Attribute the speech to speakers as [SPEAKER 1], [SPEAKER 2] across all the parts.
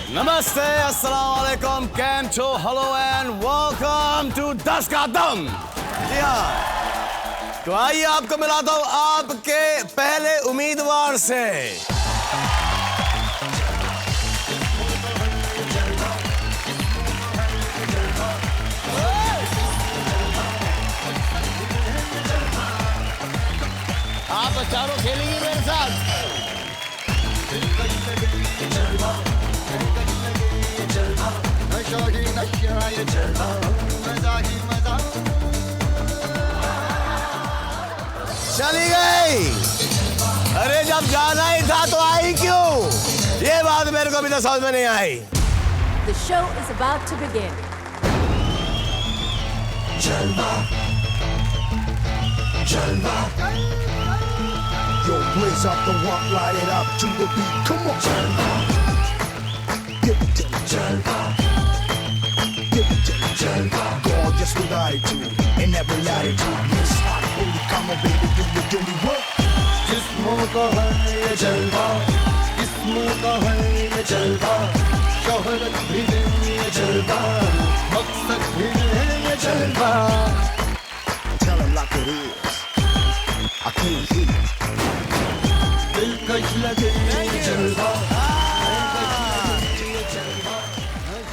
[SPEAKER 1] नमस्ते, अस्सलाम वालेकुम, कैम छो, हेलो एंड वेलकम टू 10 का दम। जी हाँ, तो आइए आपको मिलाता हूँ आपके पहले उम्मीदवार से। आप चारों खेलेंगे मेरे साथ। चली गई। अरे जब जाना ही था तो आई क्यों? ये बात मेरे को अभी तक समझ में नहीं आई।
[SPEAKER 2] The show is about to begin.
[SPEAKER 3] Jalva, Jalva. Yo, blaze up the walk, light it up to the beat. Come on, Jalva. Give it to me, Jalva. Give it to me, Jalva. Gorgeous with attitude in every latitude. Yes, hot, holy, come on, baby, do me what? जिस्मों का है ये जलवा, जिस्मों का है ये जलवा, शोहरत भी है ये जलवा, मकसद भी है ये जलवा. Tell it like it is. I can't hear it. दिलकश लगे ये जलवा.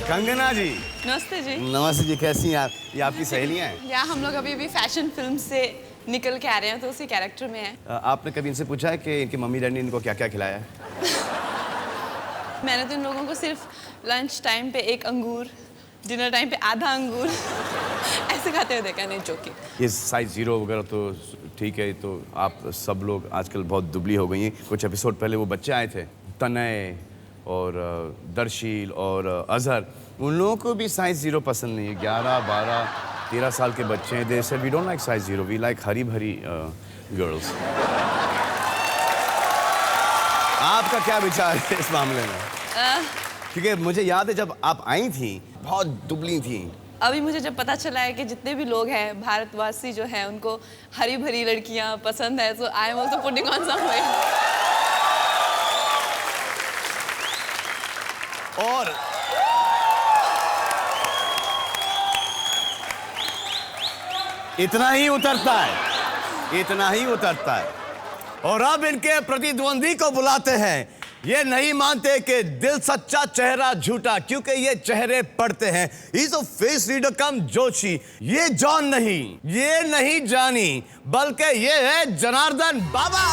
[SPEAKER 1] कंगना जी।
[SPEAKER 4] नमस्ते जी।
[SPEAKER 1] नमस्ते जी, कैसी हैं आप? ये आपकी सहेलियां हैं?
[SPEAKER 4] या हम लोग अभी फैशन फिल्म से निकल के आ रहे हैं तो उसी कैरेक्टर में हैं।
[SPEAKER 1] आपने कभी इनसे पूछा है कि इनकी मम्मी डैडी ने इनको क्या क्या खिलाया है?
[SPEAKER 4] मैंने तो इन लोगों को सिर्फ लंच टाइम पे एक अंगूर, डिनर टाइम पे आधा अंगूर ऐसे खाते हुए देखा। नहीं, जोकिंग।
[SPEAKER 1] ये साइज 0 वगैरह तो ठीक है, तो आप सब लोग आजकल बहुत दुबली हो गई हैं। कुछ एपिसोड पहले वो बच्चे आए थे, तनय और दर्शील और अजहर, उन लोगों को भी साइज 0 पसंद नहीं है। 11, 12, 13 साल के बच्चे हैं। They said we don't like size 0, we like हरी भरी गर्ल्स। आपका क्या विचार है इस मामले में? क्योंकि मुझे याद है जब आप आई थी बहुत दुबली थी।
[SPEAKER 4] अभी मुझे जब पता चला है कि जितने भी लोग हैं भारतवासी जो हैं उनको हरी भरी लड़कियां पसंद है, so I am also putting on some weight.
[SPEAKER 1] और इतना ही उतरता है, इतना ही उतरता है। और अब इनके प्रतिद्वंदी को बुलाते हैं। ये नहीं मानते कि दिल सच्चा चेहरा झूठा, क्योंकि ये चेहरे पढ़ते हैं। He's a face reader कम जोशी। ये जॉन नहीं, ये नहीं जानी, बल्कि ये है जनार्दन बाबा।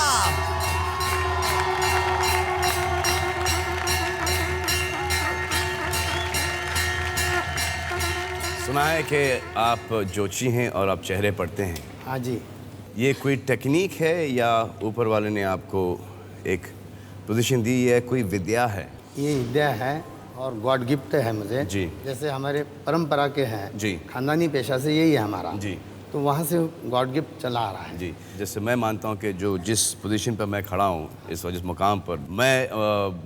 [SPEAKER 1] सुना है कि आप जोशी हैं और आप चेहरे पढ़ते हैं।
[SPEAKER 5] हाँ जी।
[SPEAKER 1] ये कोई टेक्निक है या ऊपर वाले ने आपको एक पोजीशन दी है, कोई विद्या है?
[SPEAKER 5] ये विद्या है और गॉड गिफ्ट है मुझे
[SPEAKER 1] जी।
[SPEAKER 5] जैसे हमारे परंपरा के हैं
[SPEAKER 1] जी,
[SPEAKER 5] खानदानी पेशा से यही है हमारा
[SPEAKER 1] जी,
[SPEAKER 5] तो वहाँ से गॉड गिफ्ट चला आ रहा है
[SPEAKER 1] जी। जैसे मैं मानता हूँ कि जो जिस पोजीशन पर मैं खड़ा हूँ इस जिस मुकाम पर, मैं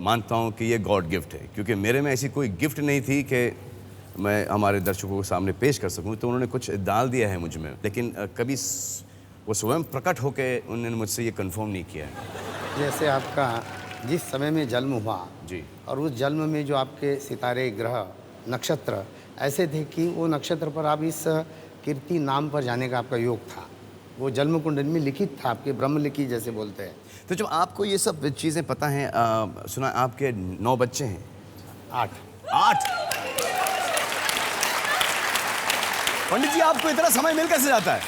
[SPEAKER 1] मानता हूँ कि ये गॉड गिफ्ट है, क्योंकि मेरे में ऐसी कोई गिफ्ट नहीं थी कि मैं हमारे दर्शकों के सामने पेश कर सकूं। तो उन्होंने कुछ डाल दिया है मुझ में, लेकिन कभी वो स्वयं प्रकट होकर उन्होंने मुझसे ये कंफर्म नहीं किया है।
[SPEAKER 5] जैसे आपका जिस समय में जन्म हुआ
[SPEAKER 1] जी,
[SPEAKER 5] और उस जन्म में जो आपके सितारे ग्रह नक्षत्र ऐसे थे कि वो नक्षत्र पर आप इस कीर्ति नाम पर जाने का आपका योग था। वो जन्म कुंडली में लिखित था, आपके ब्रह्म लिखित जैसे बोलते हैं।
[SPEAKER 1] तो जब आपको ये सब चीज़ें पता हैं, सुना आपके 9 बच्चे हैं?
[SPEAKER 5] 8।
[SPEAKER 1] पंडित जी, आपको इतना समय मिल कैसे जाता है?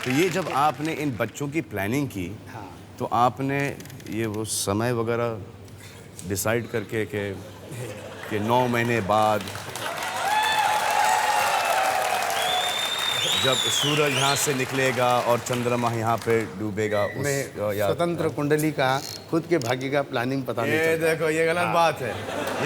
[SPEAKER 1] तो ये जब आपने इन बच्चों की प्लानिंग की,
[SPEAKER 5] हाँ।
[SPEAKER 1] तो आपने ये वो समय वगैरह डिसाइड करके कि 9 महीने बाद जब सूरज यहाँ से निकलेगा और चंद्रमा यहाँ पे डूबेगा
[SPEAKER 5] मैं स्वतंत्र कुंडली का खुद के भाग्य का प्लानिंग पता नहीं
[SPEAKER 1] ये
[SPEAKER 5] चलता।
[SPEAKER 1] देखो, ये गलत बात है,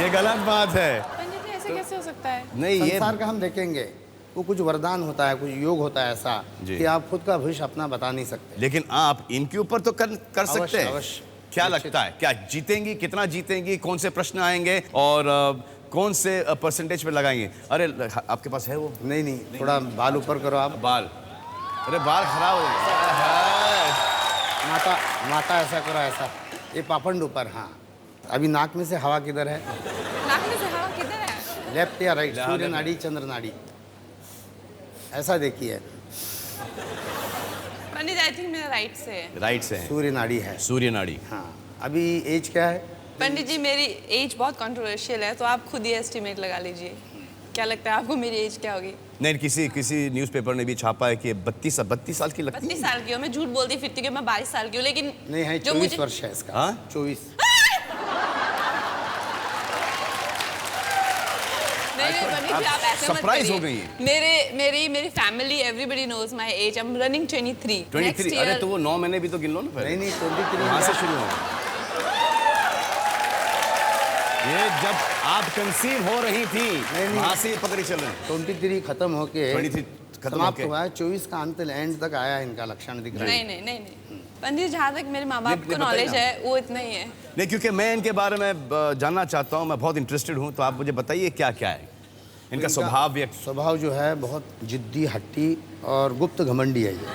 [SPEAKER 1] ये गलत बात है।
[SPEAKER 4] पंडित जी, ऐसे कैसे हो सकता है?
[SPEAKER 1] नहीं, ये
[SPEAKER 5] संसार का हम देखेंगे, वो कुछ वरदान होता है, कुछ योग होता है ऐसा
[SPEAKER 1] जी।
[SPEAKER 5] कि आप खुद का भविष्य अपना बता नहीं सकते।
[SPEAKER 1] लेकिन आप इनके ऊपर तो कर सकते हैं।
[SPEAKER 5] अवश्य।
[SPEAKER 1] क्या लगता है, क्या जीतेंगी, कितना जीतेंगी, कौन से प्रश्न आएंगे और कौन से परसेंटेज पे लगाएंगे? अरे आपके पास है वो?
[SPEAKER 5] नहीं, थोड़ा बाल ऊपर करो आप।
[SPEAKER 1] बाल, अरे बाल खराब हो गए।
[SPEAKER 5] माता ऐसा करो, ऐसा ये पापंड ऊपर, हाँ। अभी नाक में से हवा किधर है?
[SPEAKER 4] नाक में से हवा किधर है?
[SPEAKER 5] लेफ्ट या राइट?
[SPEAKER 1] यहाँ
[SPEAKER 5] सूर्य
[SPEAKER 1] देखो।
[SPEAKER 5] नाड़ी, चंद्र नाड़ी, ऐसा देखिए।
[SPEAKER 4] पंडित आई थिंक मेरा राइट से है।
[SPEAKER 1] राइट से है,
[SPEAKER 5] सूर्य नाड़ी है,
[SPEAKER 1] सूर्य नाड़ी।
[SPEAKER 5] हाँ। अभी एज क्या है?
[SPEAKER 4] पंडित जी मेरी एज बहुत कंट्रोवर्शियल है, तो आप खुद ही एस्टिमेट लगा लीजिए। क्या लगता है आपको मेरी एज क्या होगी?
[SPEAKER 1] नहीं, किसी न्यूज़पेपर ने भी छापा है कि 32 साल की लगती
[SPEAKER 4] 32 साल की हूँ मैं, झूठ बोलती फिरती हूँ कि मैं 22 साल की हूँ, लेकिन
[SPEAKER 5] नहीं है,
[SPEAKER 4] जो
[SPEAKER 5] 24
[SPEAKER 4] मुझे
[SPEAKER 5] वर्ष है इसका।
[SPEAKER 1] हाँ?
[SPEAKER 5] 24।
[SPEAKER 4] नहीं पंडित जी आप ऐसे मत
[SPEAKER 1] surprise हो
[SPEAKER 4] करिए।
[SPEAKER 1] गई हैं।
[SPEAKER 4] मेरी family everybody knows my age. I am running 23 next
[SPEAKER 1] 23। अरे
[SPEAKER 4] ईयर।
[SPEAKER 1] तो वो 9 महीने भी तो गिन लो ना पहले।
[SPEAKER 5] नहीं 23
[SPEAKER 1] वहाँ से शुरू हो। ये जब आप कंसीव हो रही थी
[SPEAKER 5] नहीं।
[SPEAKER 1] वहाँ से पकड़ी चल रही
[SPEAKER 5] 23 खत्म होके
[SPEAKER 1] 23 खत्म
[SPEAKER 5] समाप्त
[SPEAKER 1] होके।
[SPEAKER 5] हुआ है, 24 का अंत एंड तक आया, इनका लक्षण दिख रहा है।
[SPEAKER 4] नहीं पंडित जहाँ तक मेरे माँ बाप
[SPEAKER 1] ये
[SPEAKER 4] को
[SPEAKER 1] बताइए
[SPEAKER 4] नॉलेज
[SPEAKER 1] ना।
[SPEAKER 4] है वो इतना ही है।
[SPEAKER 1] नहीं, क्योंकि मैं इनके बारे में जानना चाहता हूँ, मैं बहुत इंटरेस्टेड हूँ, तो आप मुझे बताइए क्या क्या है इनका स्वभाव।
[SPEAKER 5] स्वभाव जो है बहुत जिद्दी, हट्टी और गुप्त घमंडी है ये।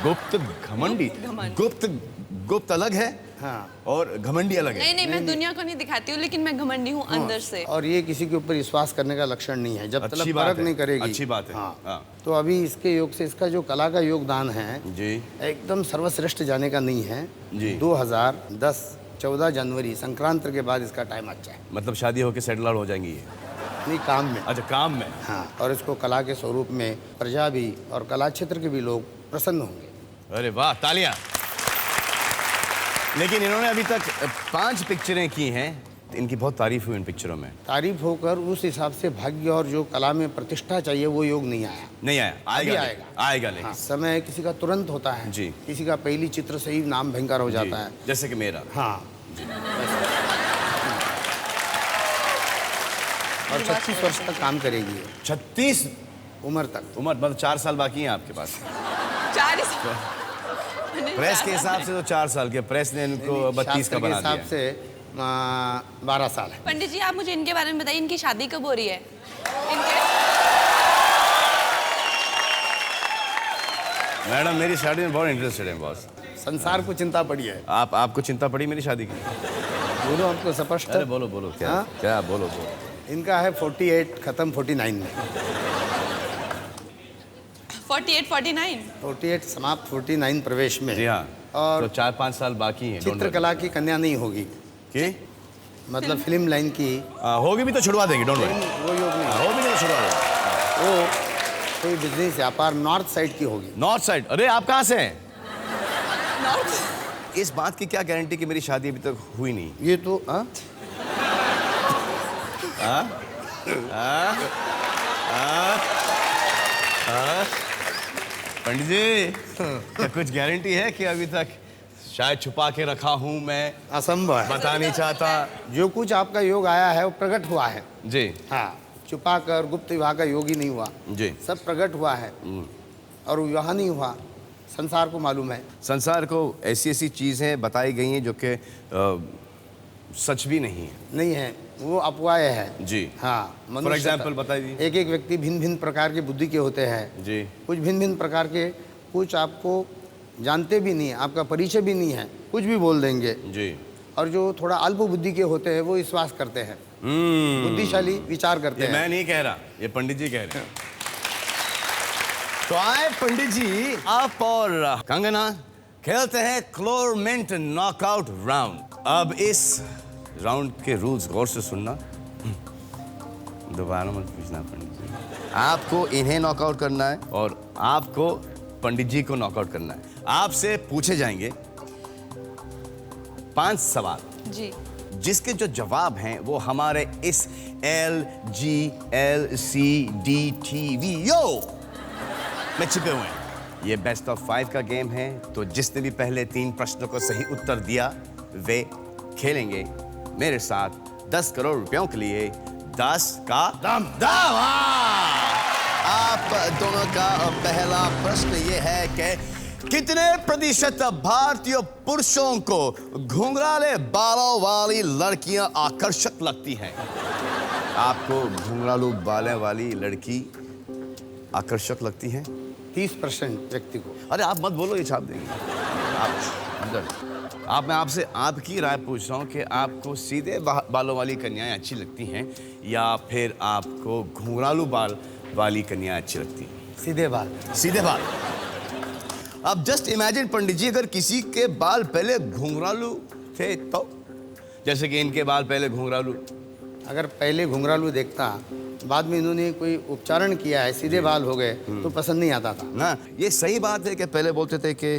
[SPEAKER 1] गुप्त घमंडी।
[SPEAKER 4] गुप्त घमंड।
[SPEAKER 1] गुप्त अलग है
[SPEAKER 5] हाँ।
[SPEAKER 1] और घमंडी अलग है।
[SPEAKER 4] नहीं मैं दुनिया को नहीं दिखाती हूँ, लेकिन मैं घमंडी हूँ अंदर से।
[SPEAKER 5] और ये किसी के ऊपर विश्वास करने का लक्षण नहीं है, जब
[SPEAKER 1] अच्छी
[SPEAKER 5] तक
[SPEAKER 1] बात
[SPEAKER 5] परख
[SPEAKER 1] है,
[SPEAKER 5] नहीं करेगी।
[SPEAKER 1] अच्छी बात है।
[SPEAKER 5] हाँ।
[SPEAKER 1] हाँ।
[SPEAKER 5] तो अभी इसके योग से इसका जो कला का योगदान है
[SPEAKER 1] जी
[SPEAKER 5] एकदम सर्वश्रेष्ठ जाने का नहीं है
[SPEAKER 1] जी।
[SPEAKER 5] 2010 14 जनवरी संक्रांति के बाद इसका टाइम अच्छा है।
[SPEAKER 1] मतलब शादी होके सेटल हो जाएंगी ये?
[SPEAKER 5] नहीं, काम में।
[SPEAKER 1] अच्छा, काम में।
[SPEAKER 5] हाँ, और इसको कला के स्वरूप में प्रजा भी और कला क्षेत्र के भी लोग प्रसन्न होंगे।
[SPEAKER 1] अरे वाह, तालियां। लेकिन इन्होंने अभी तक 5 पिक्चरें की हैं, इनकी बहुत तारीफ हुई इन पिक्चरों में।
[SPEAKER 5] तारीफ होकर उस हिसाब से भाग्य और जो कला में प्रतिष्ठा चाहिए वो योग नहीं आया।
[SPEAKER 1] नहीं आया?
[SPEAKER 5] अभी
[SPEAKER 1] आएगा
[SPEAKER 5] आएगा।
[SPEAKER 1] आएगा लेकिन।
[SPEAKER 5] हाँ, समय किसी का तुरंत होता है
[SPEAKER 1] जी।
[SPEAKER 5] किसी का पहली चित्र से ही नाम भयंकर हो जाता है।
[SPEAKER 1] जी, जैसे कि मेरा।
[SPEAKER 5] हाँ। और 36 वर्ष तक काम करेगी ये,
[SPEAKER 1] 36
[SPEAKER 5] उम्र तक।
[SPEAKER 1] उम्र, मतलब 4 साल बाकी हैं आपके पास।
[SPEAKER 4] 4
[SPEAKER 1] प्रेस के हिसाब से तो 4 साल के, प्रेस ने इनको 32 का
[SPEAKER 5] शास्त्र के
[SPEAKER 1] बना
[SPEAKER 5] हिसाब
[SPEAKER 1] दिया।
[SPEAKER 5] से 12 साल है।
[SPEAKER 4] पंडित जी आप मुझे इनके बारे में बताइए, इनकी शादी कब हो रही है?
[SPEAKER 1] मैडम मेरी शादी में बहुत इंटरेस्टेड है बॉस।
[SPEAKER 5] संसार को चिंता पड़ी है।
[SPEAKER 1] आपको चिंता पड़ी मेरी शादी की?
[SPEAKER 5] बोलो हमको स्पष्ट।
[SPEAKER 1] अरे बोलो क्या?
[SPEAKER 5] हाँ?
[SPEAKER 1] क्या बोलो।
[SPEAKER 5] इनका है 48 खत्म 49 में।
[SPEAKER 4] 48 49
[SPEAKER 5] 48 समाप्त 49 प्रवेश में।
[SPEAKER 1] जी हाँ।
[SPEAKER 5] और
[SPEAKER 1] तो 4-5 साल बाकी हैं।
[SPEAKER 5] चित्रकला की कन्या नहीं होगी,
[SPEAKER 1] की
[SPEAKER 5] मतलब फिल्म लाइन की
[SPEAKER 1] होगी भी तो छुड़वा देंगे, डोंट वरी।
[SPEAKER 5] वो योग नहीं।
[SPEAKER 1] होगी भी तो छुड़वा देंगे।
[SPEAKER 5] वो कोई बिजनेस व्यापार नॉर्थ साइड की होगी।
[SPEAKER 1] North side? अरे आप कहाँ से हैं?
[SPEAKER 4] नॉर्थ।
[SPEAKER 1] इस बात की क्या गारंटी कि मेरी शादी अभी तक हुई नहीं?
[SPEAKER 5] ये तो हाँ?
[SPEAKER 1] पंडित जी, क्या कुछ गारंटी है कि अभी तक शायद छुपा के रखा हूं मैं,
[SPEAKER 5] असंभव है।
[SPEAKER 1] बता नहीं चाहता?
[SPEAKER 5] जो कुछ आपका योग आया है वो प्रकट हुआ है।
[SPEAKER 1] जी
[SPEAKER 5] हाँ, छुपा कर गुप्त विवाह का योग ही नहीं हुआ,
[SPEAKER 1] जी।
[SPEAKER 5] सब प्रकट हुआ है। और विवाह नहीं हुआ, संसार को मालूम है।
[SPEAKER 1] संसार को ऐसी चीजें बताई गई हैं जो कि सच भी नहीं है।
[SPEAKER 5] नहीं है, वो अपवाय है।
[SPEAKER 1] जी।
[SPEAKER 5] हाँ,
[SPEAKER 1] फॉर एग्जाम्पल बताइए।
[SPEAKER 5] एक एक व्यक्ति भिन्न भिन्न प्रकार के बुद्धि के होते हैं।
[SPEAKER 1] जी
[SPEAKER 5] कुछ भिन्न भिन्न प्रकार के, कुछ आपको जानते भी नहीं, आपका परिचय भी नहीं है, कुछ भी बोल देंगे।
[SPEAKER 1] जी।
[SPEAKER 5] और जो थोड़ा अल्प बुद्धि के होते हैं वो विश्वास करते हैं, बुद्धिशाली विचार करते
[SPEAKER 1] ये
[SPEAKER 5] हैं।
[SPEAKER 1] मैं नहीं कह रहा, ये पंडित जी कह रहे हैं। तो आए पंडित जी, आप और कंगना खेलते हैं क्लोरमेंट नॉकआउट राउंड। अब इस राउंड के रूल्स गौर से सुनना, दोबारा मत पूछना पंडित जी। आपको इन्हें नॉकआउट करना है और आपको पंडित जी को नॉकआउट करना है। आपसे पूछे जाएंगे 5 सवाल,
[SPEAKER 4] जी।
[SPEAKER 1] जिसके जो जवाब हैं वो हमारे इस LGLCDTVO में छिपे हुए हैं। ये बेस्ट ऑफ 5 का गेम है, तो जिसने भी पहले 3 प्रश्नों को सही उत्तर दिया वे खेलेंगे मेरे साथ 10 करोड़ रुपयों के लिए 10 का दम दावा। आप दोनों का पहला प्रश्न ये है कि कितने प्रतिशत भारतीय पुरुषों को घुंघराले बालों वाली लड़कियां आकर्षक लगती हैं? आपको घुंघरालू बालों वाली लड़की आकर्षक लगती है?
[SPEAKER 5] 30% व्यक्ति को।
[SPEAKER 1] अरे आप मत बोलो, ये छाप देंगे आप अंदर। आप मैं आपसे आपकी राय पूछ रहा हूँ कि आपको सीधे बालों वाली कन्याएं अच्छी लगती हैं या फिर आपको घुंघरालू बाल वाली कन्याएं अच्छी लगती हैं?
[SPEAKER 5] सीधे बाल।
[SPEAKER 1] सीधे बाल। अब जस्ट इमेजिन पंडित जी, अगर किसी के बाल पहले घुंघरालू थे तो, जैसे कि इनके बाल पहले घुंघरालू,
[SPEAKER 5] अगर पहले घुंघरालू देखता, बाद में इन्होंने कोई उपचारण किया है, सीधे बाल हो गए, तो पसंद नहीं आता था
[SPEAKER 1] ना। ये सही बात है कि पहले बोलते थे कि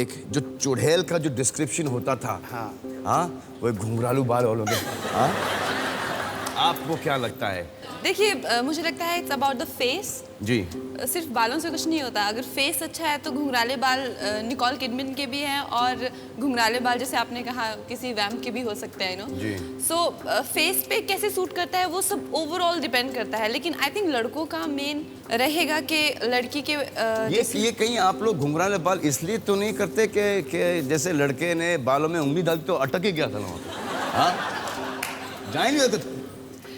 [SPEAKER 1] एक जो चुड़ैल का जो डिस्क्रिप्शन होता था, हाँ, वो घुंघरालू बाल वालों के। हाँ, आपको क्या लगता है?
[SPEAKER 4] देखिए मुझे लगता है इट्स अबाउट द फेस।
[SPEAKER 1] जी।
[SPEAKER 4] सिर्फ बालों से कुछ नहीं होता। अगर फेस अच्छा है तो घुंघराले बाल निकोल किडमन के भी हैं, और घुंघराले बाल जैसे आपने कहा किसी वैम्प के भी हो सकते हैं, यू नो।
[SPEAKER 1] जी।
[SPEAKER 4] सो फेस पे कैसे सूट करता है वो सब ओवरऑल डिपेंड करता है, लेकिन आई थिंक लड़कों का मेन रहेगा कि लड़की के
[SPEAKER 1] ये कहीं आप लोग घुंघराले बाल इसलिए तो नहीं करते कि जैसे लड़के ने बालों में उंगली डाली तो अटक ही गया था वहाँ पे? हाँ, जाएंगे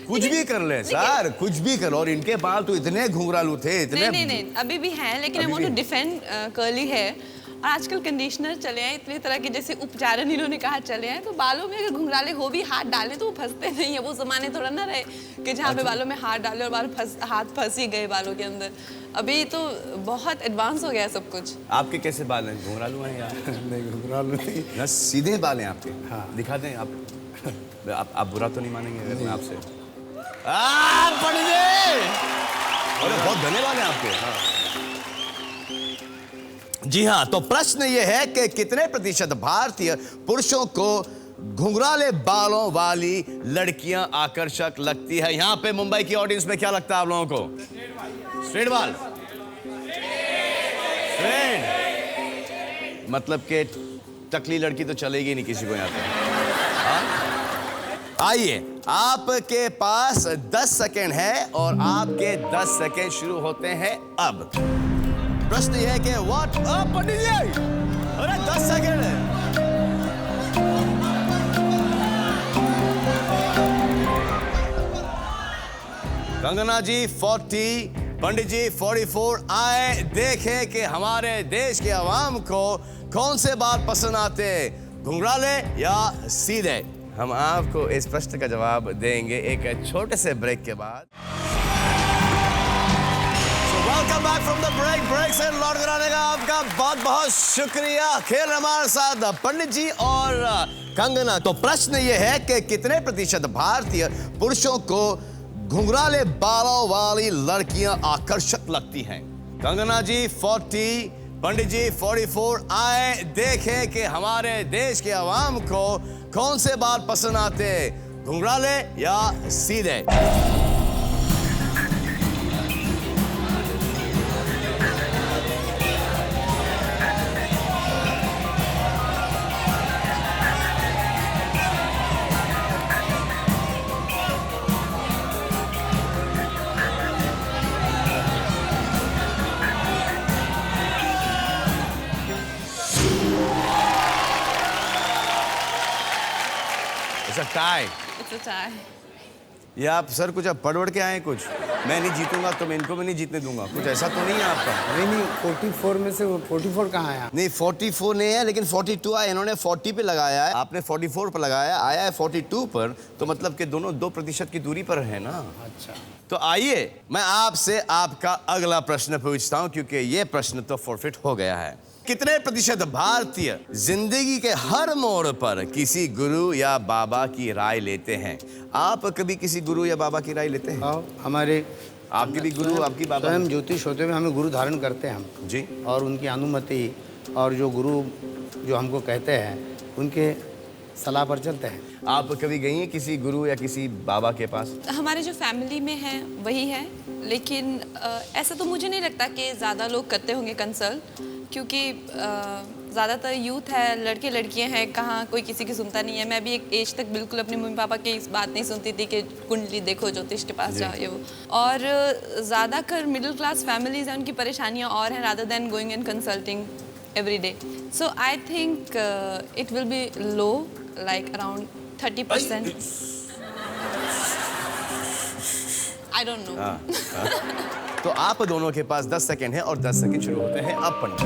[SPEAKER 1] कुछ भी कर ले सर, कुछ भी कर। और इनके बाल तो इतने घुंघरालू थे, इतने।
[SPEAKER 4] नहीं, अभी भी हैं, लेकिन I want to defend curly hair. और आजकल कंडीशनर चले हैं, इतने तरह के जैसे उपचारण इन्होंने कहा चले हैं, तो बालों में अगर घुंघराले हो भी हाथ डालें तो वो फंसते नहीं है। वो जमाने थोड़ा ना रहे कि जहाँ पे बालों में हाथ डाले और हाथ फंस ही गए बालों के अंदर। अभी तो बहुत एडवांस हो गया है सब कुछ।
[SPEAKER 1] आपके कैसे बाल हैं? घुंघरालू हैं यार?
[SPEAKER 5] नहीं, घुंघरालू नहीं।
[SPEAKER 1] ना, सीधे बाल हैं आपके।
[SPEAKER 5] हाँ।
[SPEAKER 1] दिखा दें आप बुरा तो नहीं मानेंगे अगर मैं आपसे? पंडित जी, अरे बहुत धन्यवाद है आपके। जी हाँ, तो प्रश्न ये है कि कितने प्रतिशत भारतीय पुरुषों को घुंघराले बालों वाली लड़कियां आकर्षक लगती है? यहां पे मुंबई की ऑडियंस में क्या लगता है आप लोगों को? स्ट्रेट बाल, स्ट्रेट मतलब कि टकली लड़की तो चलेगी नहीं किसी को यहां पे। हाँ? आइए, आपके पास 10 सेकेंड है और आपके 10 सेकेंड शुरू होते हैं अब। प्रश्न यह है कि व्हाट अप पंडित जी, अरे 10 सेकेंड है। कंगना जी 40, पंडित जी 44। आए देखें कि हमारे देश के अवाम को कौन से बाल पसंद आते हैं, घुंघराले या सीधे। हम आपको इस प्रश्न का जवाब देंगे एक छोटे से ब्रेक के बाद। Welcome back from the break से लौट कर आने का आपका बहुत बहुत शुक्रिया। खेल हमारे साथ पंडित जी और कंगना। तो प्रश्न ये है कि कितने प्रतिशत भारतीय पुरुषों को घुंघराले बालों वाली लड़कियां आकर्षक लगती हैं? कंगना जी 40, पंडित जी 44। आए देखें कि हमारे देश के अवाम को कौन से बाल पसंद आते हैं, घुंघराले या सीधे। टाई। ये आप सर कुछ अब पढ़ के आए कुछ? मैं नहीं जीतूंगा तो मैं इनको भी नहीं जीतने दूंगा, कुछ ऐसा तो नहीं है आपका?
[SPEAKER 5] नहीं, 44 में से वो 44 कहाँ आया?
[SPEAKER 1] नहीं 44 नहीं है, लेकिन 42 आया। इन्होंने 40 पे लगाया है, आपने 44 पर लगाया, आया है 42 पर, तो मतलब कि दोनों 2% की दूरी पर है ना।
[SPEAKER 5] अच्छा,
[SPEAKER 1] तो आइए मैं आपसे आपका अगला प्रश्न पूछता हूं, क्योंकि ये प्रश्न तो फॉरफिट हो गया है। कितने प्रतिशत भारतीय जिंदगी के हर मोड़ पर किसी गुरु या बाबा की राय लेते हैं? आप कभी किसी गुरु या बाबा की राय लेते हैं?
[SPEAKER 5] और हमारे
[SPEAKER 1] आपके भी गुरु, आपकी बाबा?
[SPEAKER 5] स्वयं ज्योतिष होते हुए हमें गुरु धारण करते हैं हम
[SPEAKER 1] जी,
[SPEAKER 5] और उनकी अनुमति और जो गुरु जो हमको कहते हैं उनके सलाह पर चलते हैं।
[SPEAKER 1] आप कभी गई हैं किसी गुरु या किसी बाबा के पास?
[SPEAKER 4] हमारे जो फैमिली में है वही है, लेकिन ऐसा तो मुझे नहीं लगता कि ज़्यादा लोग करते होंगे कंसल्ट, क्योंकि ज़्यादातर यूथ है, लड़के लड़कियां हैं, कहाँ कोई किसी की सुनता नहीं है। मैं भी एक एज तक बिल्कुल अपने मम्मी पापा की इस बात नहीं सुनती थी कि कुंडली देखो, ज्योतिष के पास जाओ, ये वो। और ज़्यादातर मिडिल क्लास फैमिलीज हैं, उनकी परेशानियाँ और हैं rather than going and consulting every day. So I think it will be low, like around 30%. I don't know.
[SPEAKER 1] तो आप दोनों के पास 10 सेकेंड है और 10 सेकेंड शुरू होते हैं अब। पंडित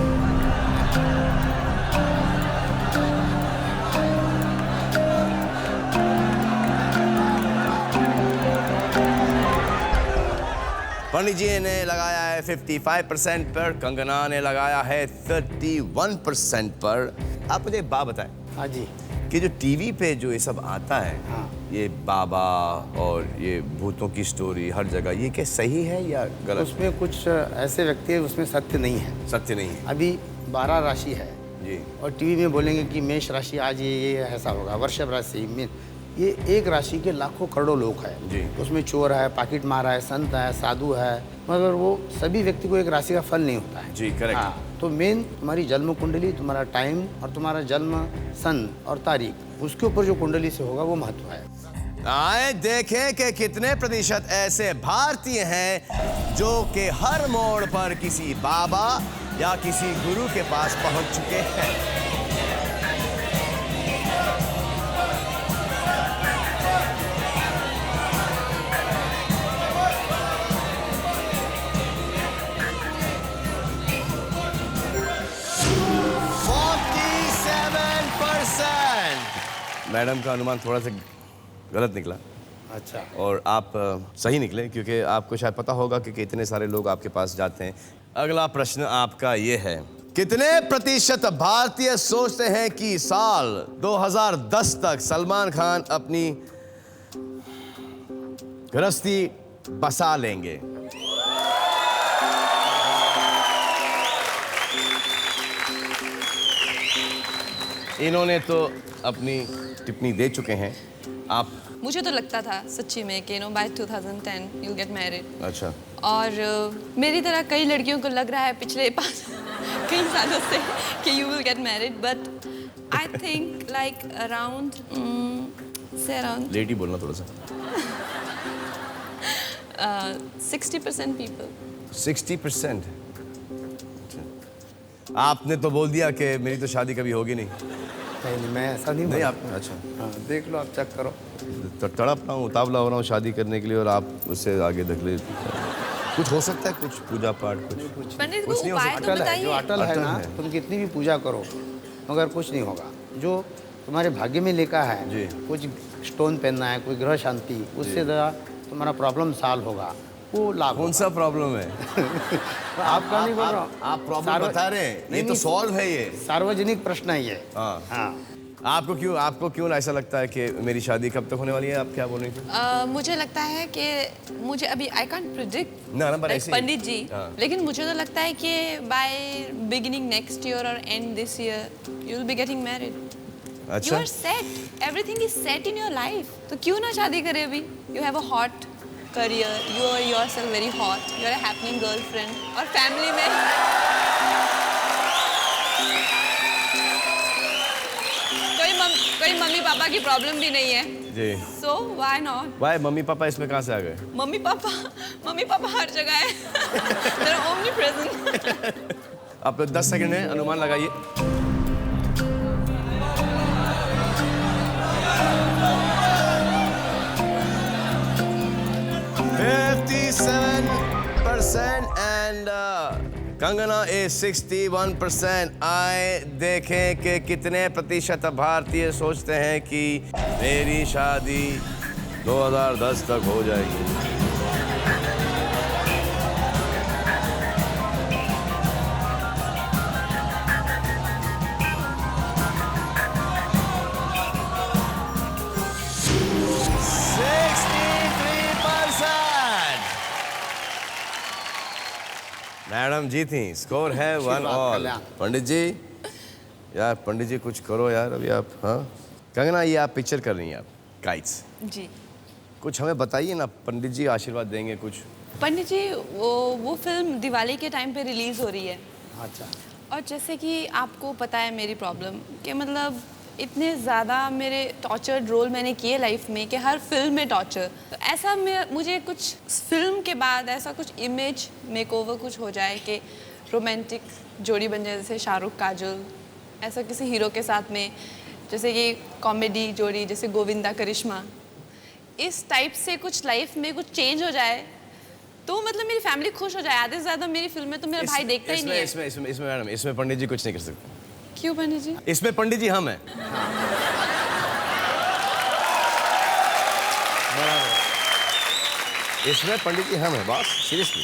[SPEAKER 1] पंडित जी ने लगाया है 55% पर, कंगना ने लगाया है 31% पर। आप मुझे एक बात बताएं
[SPEAKER 5] हाँ जी।
[SPEAKER 1] कि जो टीवी पे जो ये सब आता है,
[SPEAKER 5] हाँ।
[SPEAKER 1] ये बाबा और ये भूतों की स्टोरी हर जगह, ये क्या सही है या गलत?
[SPEAKER 5] उसमें कुछ ऐसे व्यक्ति है उसमें सत्य नहीं है।
[SPEAKER 1] सत्य नहीं है
[SPEAKER 5] अभी 12 राशि है
[SPEAKER 1] जी।
[SPEAKER 5] और टीवी में बोलेंगे कि मेष राशि आज ये ऐसा होगा, वृषभ राशि मीन, ये एक राशि के लाखों करोड़ों लोग हैं
[SPEAKER 1] जी।
[SPEAKER 5] उसमें चोर है, पाकिट मारा है, संत है, साधु है, मगर वो सभी व्यक्ति को एक राशि का फल नहीं होता है
[SPEAKER 1] जी, करेक्ट।
[SPEAKER 5] हाँ, तो मेन तुम्हारी जन्म कुंडली, तुम्हारा टाइम और तुम्हारा जन्म सन और तारीख, उसके ऊपर जो कुंडली से होगा वो महत्व है।
[SPEAKER 1] आए देखें कि कितने प्रतिशत ऐसे भारतीय हैं जो कि हर मोड़ पर किसी बाबा या किसी गुरु के पास पहुंच चुके हैं। मैडम का अनुमान थोड़ा सा गलत निकला
[SPEAKER 5] अच्छा।
[SPEAKER 1] और आप सही निकले, क्योंकि आपको शायद पता होगा कि कितने सारे लोग आपके पास जाते हैं। अगला प्रश्न आपका ये है, कितने प्रतिशत भारतीय सोचते हैं कि साल 2010 तक सलमान खान अपनी गृहस्थी बसा लेंगे? इन्होंने तो अपनी टिप्पणी दे चुके हैं। आप?
[SPEAKER 4] मुझे तो लगता था सच्ची में कि बाय 2010 you'll get married।
[SPEAKER 1] अच्छा।
[SPEAKER 4] और मेरी तरह कई लड़कियों को लग रहा है पिछले कई सालों से कि you will get married, but I think like around say around
[SPEAKER 1] lady बोलना थोड़ा सा।
[SPEAKER 4] 60% people।
[SPEAKER 1] 60%? आपने तो बोल दिया कि मेरी तो शादी कभी होगी नहीं।
[SPEAKER 5] नहीं, मैं ऐसा नहीं
[SPEAKER 1] नहीं
[SPEAKER 5] बोला।
[SPEAKER 1] आपने? अच्छा।
[SPEAKER 5] हाँ, देख लो, आप चेक करो।
[SPEAKER 1] तो तड़प रहा हूँ, उतावला हो रहा हूँ शादी करने के लिए, और आप उससे आगे धकेले। कुछ हो सकता है, कुछ पूजा पाठ, कुछ
[SPEAKER 4] पंडित को
[SPEAKER 1] कुछ नहीं हो
[SPEAKER 4] उपाय
[SPEAKER 1] सकता।
[SPEAKER 4] तो
[SPEAKER 5] अटल है, जो
[SPEAKER 4] बताइए।
[SPEAKER 5] अटल है
[SPEAKER 1] अटल
[SPEAKER 5] ना,
[SPEAKER 1] है।
[SPEAKER 5] तुम कितनी भी पूजा करो मगर कुछ नहीं होगा। जो तुम्हारे भाग्य में लिखा है,
[SPEAKER 1] जी।
[SPEAKER 5] कुछ स्टोन पहनना है, कोई ग्रह शांति, उससे ज़रा तुम्हारा प्रॉब्लम सॉल्व होगा, वो लाभ
[SPEAKER 1] कौन सा प्रॉब्लम है?
[SPEAKER 5] आपका नहीं बोल रहा हूँ।
[SPEAKER 1] आप प्रॉब्लम बता रहे हैं, ये तो सॉल्व है ये।
[SPEAKER 5] सार्वजनिक प्रश्न है ये।
[SPEAKER 1] हाँ।
[SPEAKER 5] हाँ।
[SPEAKER 1] आपको क्यों ऐसा लगता है कि मेरी शादी कब तक होने वाली है? आप क्या बोल रही थी?
[SPEAKER 4] मुझे लगता है कि मुझे अभी आई कांट प्रिडिक्ट
[SPEAKER 1] ना पर ऐसे ही।
[SPEAKER 4] पंडित जी,
[SPEAKER 1] हाँ।
[SPEAKER 4] लेकिन मुझे तो लगता है कि बाय बिगिनिंग नेक्स्ट ईयर और and this year you will be getting married. You
[SPEAKER 1] अच्छा।
[SPEAKER 4] Are set, everything is set in your life, तो क्यों ना शादी करें अभी? You have a hot career, you are yourself very hot, you are a happening girlfriend, और family में कोई मम्मी पापा की प्रॉब्लम भी नहीं है।
[SPEAKER 1] जी।
[SPEAKER 4] So why not?
[SPEAKER 1] भाई मम्मी पापा इसमें कहाँ से आ गए?
[SPEAKER 4] मम्मी पापा हर जगह है। They're omnipresent।
[SPEAKER 1] आप 10 सेकंड है, अनुमान लगाइए। and Kangana is 61%। आए देखें कि कितने प्रतिशत भारतीय सोचते हैं कि मेरी शादी 2010 तक हो जाएगी। मैडम जी थी, स्कोर है 1-1। पंडित जी, यार पंडित जी कुछ करो यार अभी आप। हाँ कंगना, ये आप पिक्चर कर रही हैं, आप काइट्स
[SPEAKER 4] जी।
[SPEAKER 1] कुछ हमें बताइए ना, पंडित जी आशीर्वाद देंगे कुछ।
[SPEAKER 4] पंडित जी, वो फिल्म दिवाली के टाइम पे रिलीज हो रही है।
[SPEAKER 5] अच्छा।
[SPEAKER 4] और जैसे कि आपको पता है मेरी प्रॉब्लम कि मतलब इतने ज़्यादा मेरे टॉर्चर्ड रोल मैंने किए लाइफ में कि हर फिल्म में टॉर्चर, तो ऐसा मुझे कुछ फिल्म के बाद ऐसा कुछ इमेज मेकओवर कुछ हो जाए कि रोमांटिक जोड़ी बन जाए, जैसे शाहरुख काजोल, ऐसा किसी हीरो के साथ में, जैसे कि कॉमेडी जोड़ी जैसे गोविंदा करिश्मा, इस टाइप से कुछ लाइफ में कुछ चेंज हो जाए तो मतलब मेरी फैमिली खुश हो जाए। आधे से ज़्यादा मेरी फिल्में तो मेरा भाई देखता ही नहीं है।
[SPEAKER 1] इसमें मैडम, इसमें पंडित जी कुछ नहीं कर सकते।
[SPEAKER 4] क्यों पंडित जी?
[SPEAKER 1] इसमें पंडित जी हम हैं। इसमें पंडित जी हम हैं बॉस, सीरियसली।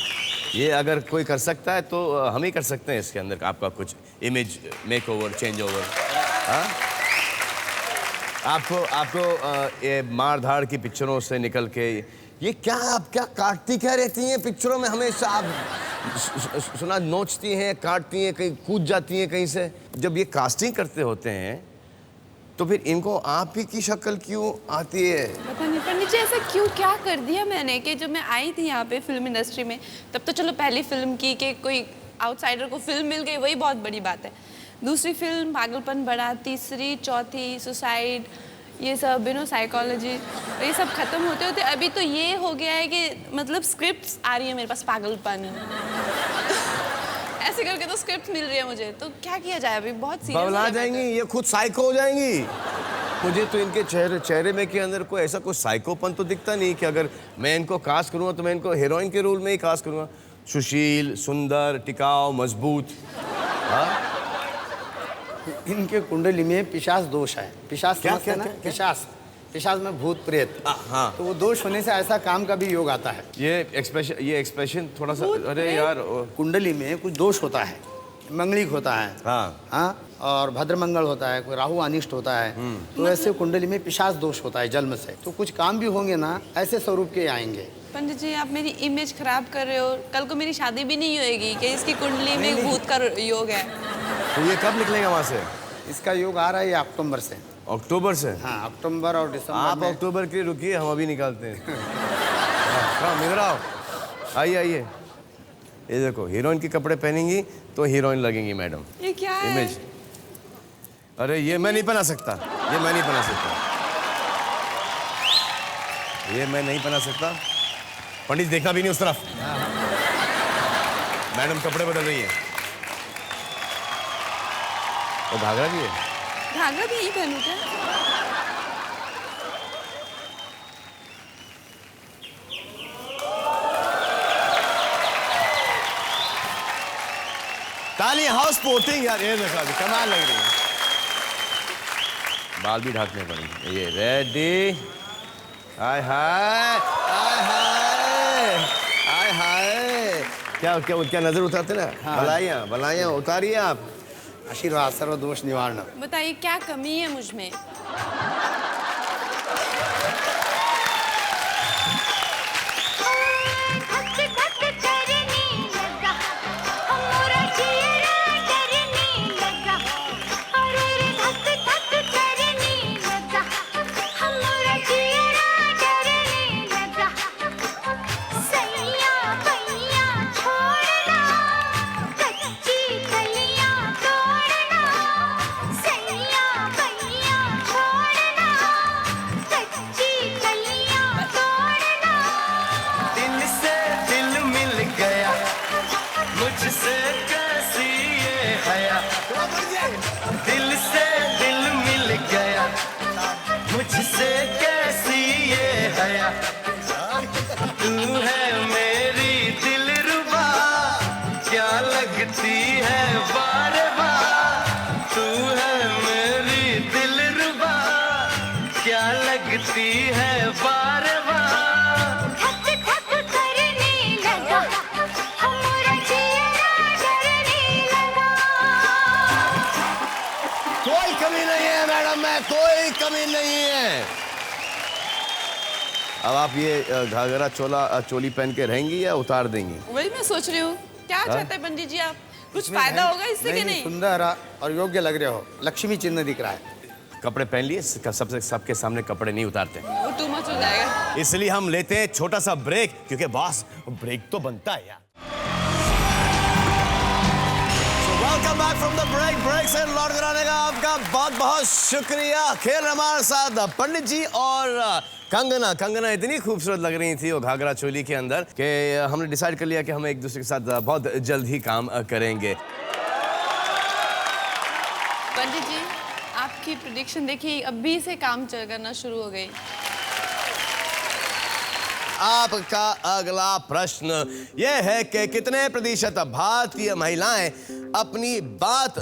[SPEAKER 1] ये अगर कोई कर सकता है तो हम ही कर सकते हैं इसके अंदर आपका कुछ image make over, change over. हाँ, आपको ये मार धाड़ की पिक्चरों से निकल के ये क्या आप क्या काटती क्या रहती हैं पिक्चरों में हमेशा? आप सुना नोचती हैं, काटती हैं, कहीं कूद जाती हैं कहीं से। जब ये कास्टिंग करते होते हैं तो फिर इनको आप ही की शक्ल क्यों आती है?
[SPEAKER 4] पता नहीं पंडित जी ऐसा क्यों क्या कर दिया मैंने कि जब मैं आई थी यहाँ पे फिल्म इंडस्ट्री में, तब तो चलो पहली फिल्म की कि कोई आउटसाइडर को फिल्म मिल गई, वही बहुत बड़ी बात है। दूसरी फिल्म पागलपन बड़ा, तीसरी चौथी सुसाइड, ये सब साइकोलॉजी, ये सब खत्म होते होते अभी तो ये हो गया है कि मतलब स्क्रिप्ट्स आ रही है मेरे पास पागलपन ऐसे करके तो स्क्रिप्ट मिल रही है मुझे, तो क्या किया जाए अभी? बहुत सीरियस
[SPEAKER 1] बबला जाएंगी, ये खुद साइको हो जाएंगी। मुझे तो इनके चेहरे में के अंदर कोई ऐसा कोई साइकोपन तो दिखता नहीं कि अगर मैं इनको कास्ट करूँगा तो मैं इनको हीरोइन के रोल में ही कास्ट करूँगा। सुशील, सुंदर, टिकाऊ, मजबूत। हाँ,
[SPEAKER 5] इनके कुंडली में पिशाच दोष है। पिशाच
[SPEAKER 1] क्या
[SPEAKER 5] समझते हैं ना? पिशाच में भूत प्रेत।
[SPEAKER 1] हाँ,
[SPEAKER 5] तो वो दोष होने से ऐसा काम का भी योग आता है।
[SPEAKER 1] ये एक्सप्रेशन थोड़ा सा, अरे यार
[SPEAKER 5] कुंडली में कुछ दोष होता है, मंगलिक होता है,
[SPEAKER 1] हाँ
[SPEAKER 5] हाँ, और भद्रमंगल होता है, कोई राहु अनिष्ट होता है। तो ऐसे कुंडली में पिशाच दोष होता है जन्म से। तो कुछ काम भी होंगे ना ऐसे स्वरूप के आएंगे।
[SPEAKER 4] पंडित जी आप मेरी इमेज खराब कर रहे हो, कल को मेरी शादी भी नहीं होएगी कि इसकी कुंडली में भूत का योग है।
[SPEAKER 1] तो ये कब निकलेगा वहाँ से?
[SPEAKER 5] इसका योग आ रहा है अक्टूबर से।
[SPEAKER 1] अक्टूबर से?
[SPEAKER 5] हाँ, अक्टूबर और दिसंबर
[SPEAKER 1] आप
[SPEAKER 5] में।
[SPEAKER 1] अक्टूबर के लिए रुकिए, हम अभी निकालते हैं। हाँ, मिल आओ, आइए। ये देखो, हीरोइन के कपड़े पहनेंगी तो हीरोइन लगेंगी मैडम।
[SPEAKER 4] ये क्या है?
[SPEAKER 1] इमेज। अरे ये मैं नहीं बना सकता, ये मैं नहीं बना सकता, ये मैं नहीं बना सकता। पंडित देखना भी नहीं उस तरफ। मैडम कपड़े बदल रही है। वो घाघरा भी है।
[SPEAKER 4] घाघरा भी यही पहनूं क्या?
[SPEAKER 1] ताली हाउस स्पोर्टिंग यार, ये देखो अभी कमाल लग रही है। बाल भी ढाकने पड़ेंगे। ये रेडी। हाय हाय हाय हाय हाय हाय। क्या नजर उतारते ना? बलाइयाँ उतारिए आप।
[SPEAKER 5] आशीर्वाद सर्व दोष निवारण।
[SPEAKER 4] बताइए क्या कमी है मुझ में?
[SPEAKER 6] दिल से दिल मिल गया, मुझसे कैसी ये हया। तू है मेरी दिलरुबा, क्या लगती है बार बार। तू है मेरी दिलरुबा, क्या लगती है बार बार।
[SPEAKER 1] कोई कमी नहीं है मैडम में, कोई कमी नहीं है। अब आप ये घाघरा चोली पहन के रहेंगी या उतार देंगी?
[SPEAKER 4] वही मैं सोच रही हूँ, क्या चाहते हैं पंडित जी आप? कुछ फायदा होगा इससे कि नहीं?
[SPEAKER 5] सुंदर और योग्य लग रहे हो, लक्ष्मी चिन्ह दिख रहा है।
[SPEAKER 1] कपड़े पहन लिए, सबके सामने कपड़े नहीं उतारते,
[SPEAKER 4] वो टू मच हो जाएगा।
[SPEAKER 1] इसलिए हम लेते हैं छोटा सा ब्रेक, क्योंकि बॉस ब्रेक तो बनता है यार। Welcome back from the break से लौट कर आने का आपका बहुत बहुत शुक्रिया। खेल हमारे साथ पंडित जी और कंगना इतनी खूबसूरत लग रही थी वो घाघरा चोली के अंदर कि हमने डिसाइड कर लिया कि हम एक दूसरे के साथ बहुत जल्द ही काम करेंगे।
[SPEAKER 4] पंडित जी आपकी प्रेडिक्शन देखिए, अभी से काम करना शुरू हो गई।
[SPEAKER 1] आपका अगला प्रश्न यह है कि कितने प्रतिशत भारतीय महिलाएं अपनी बात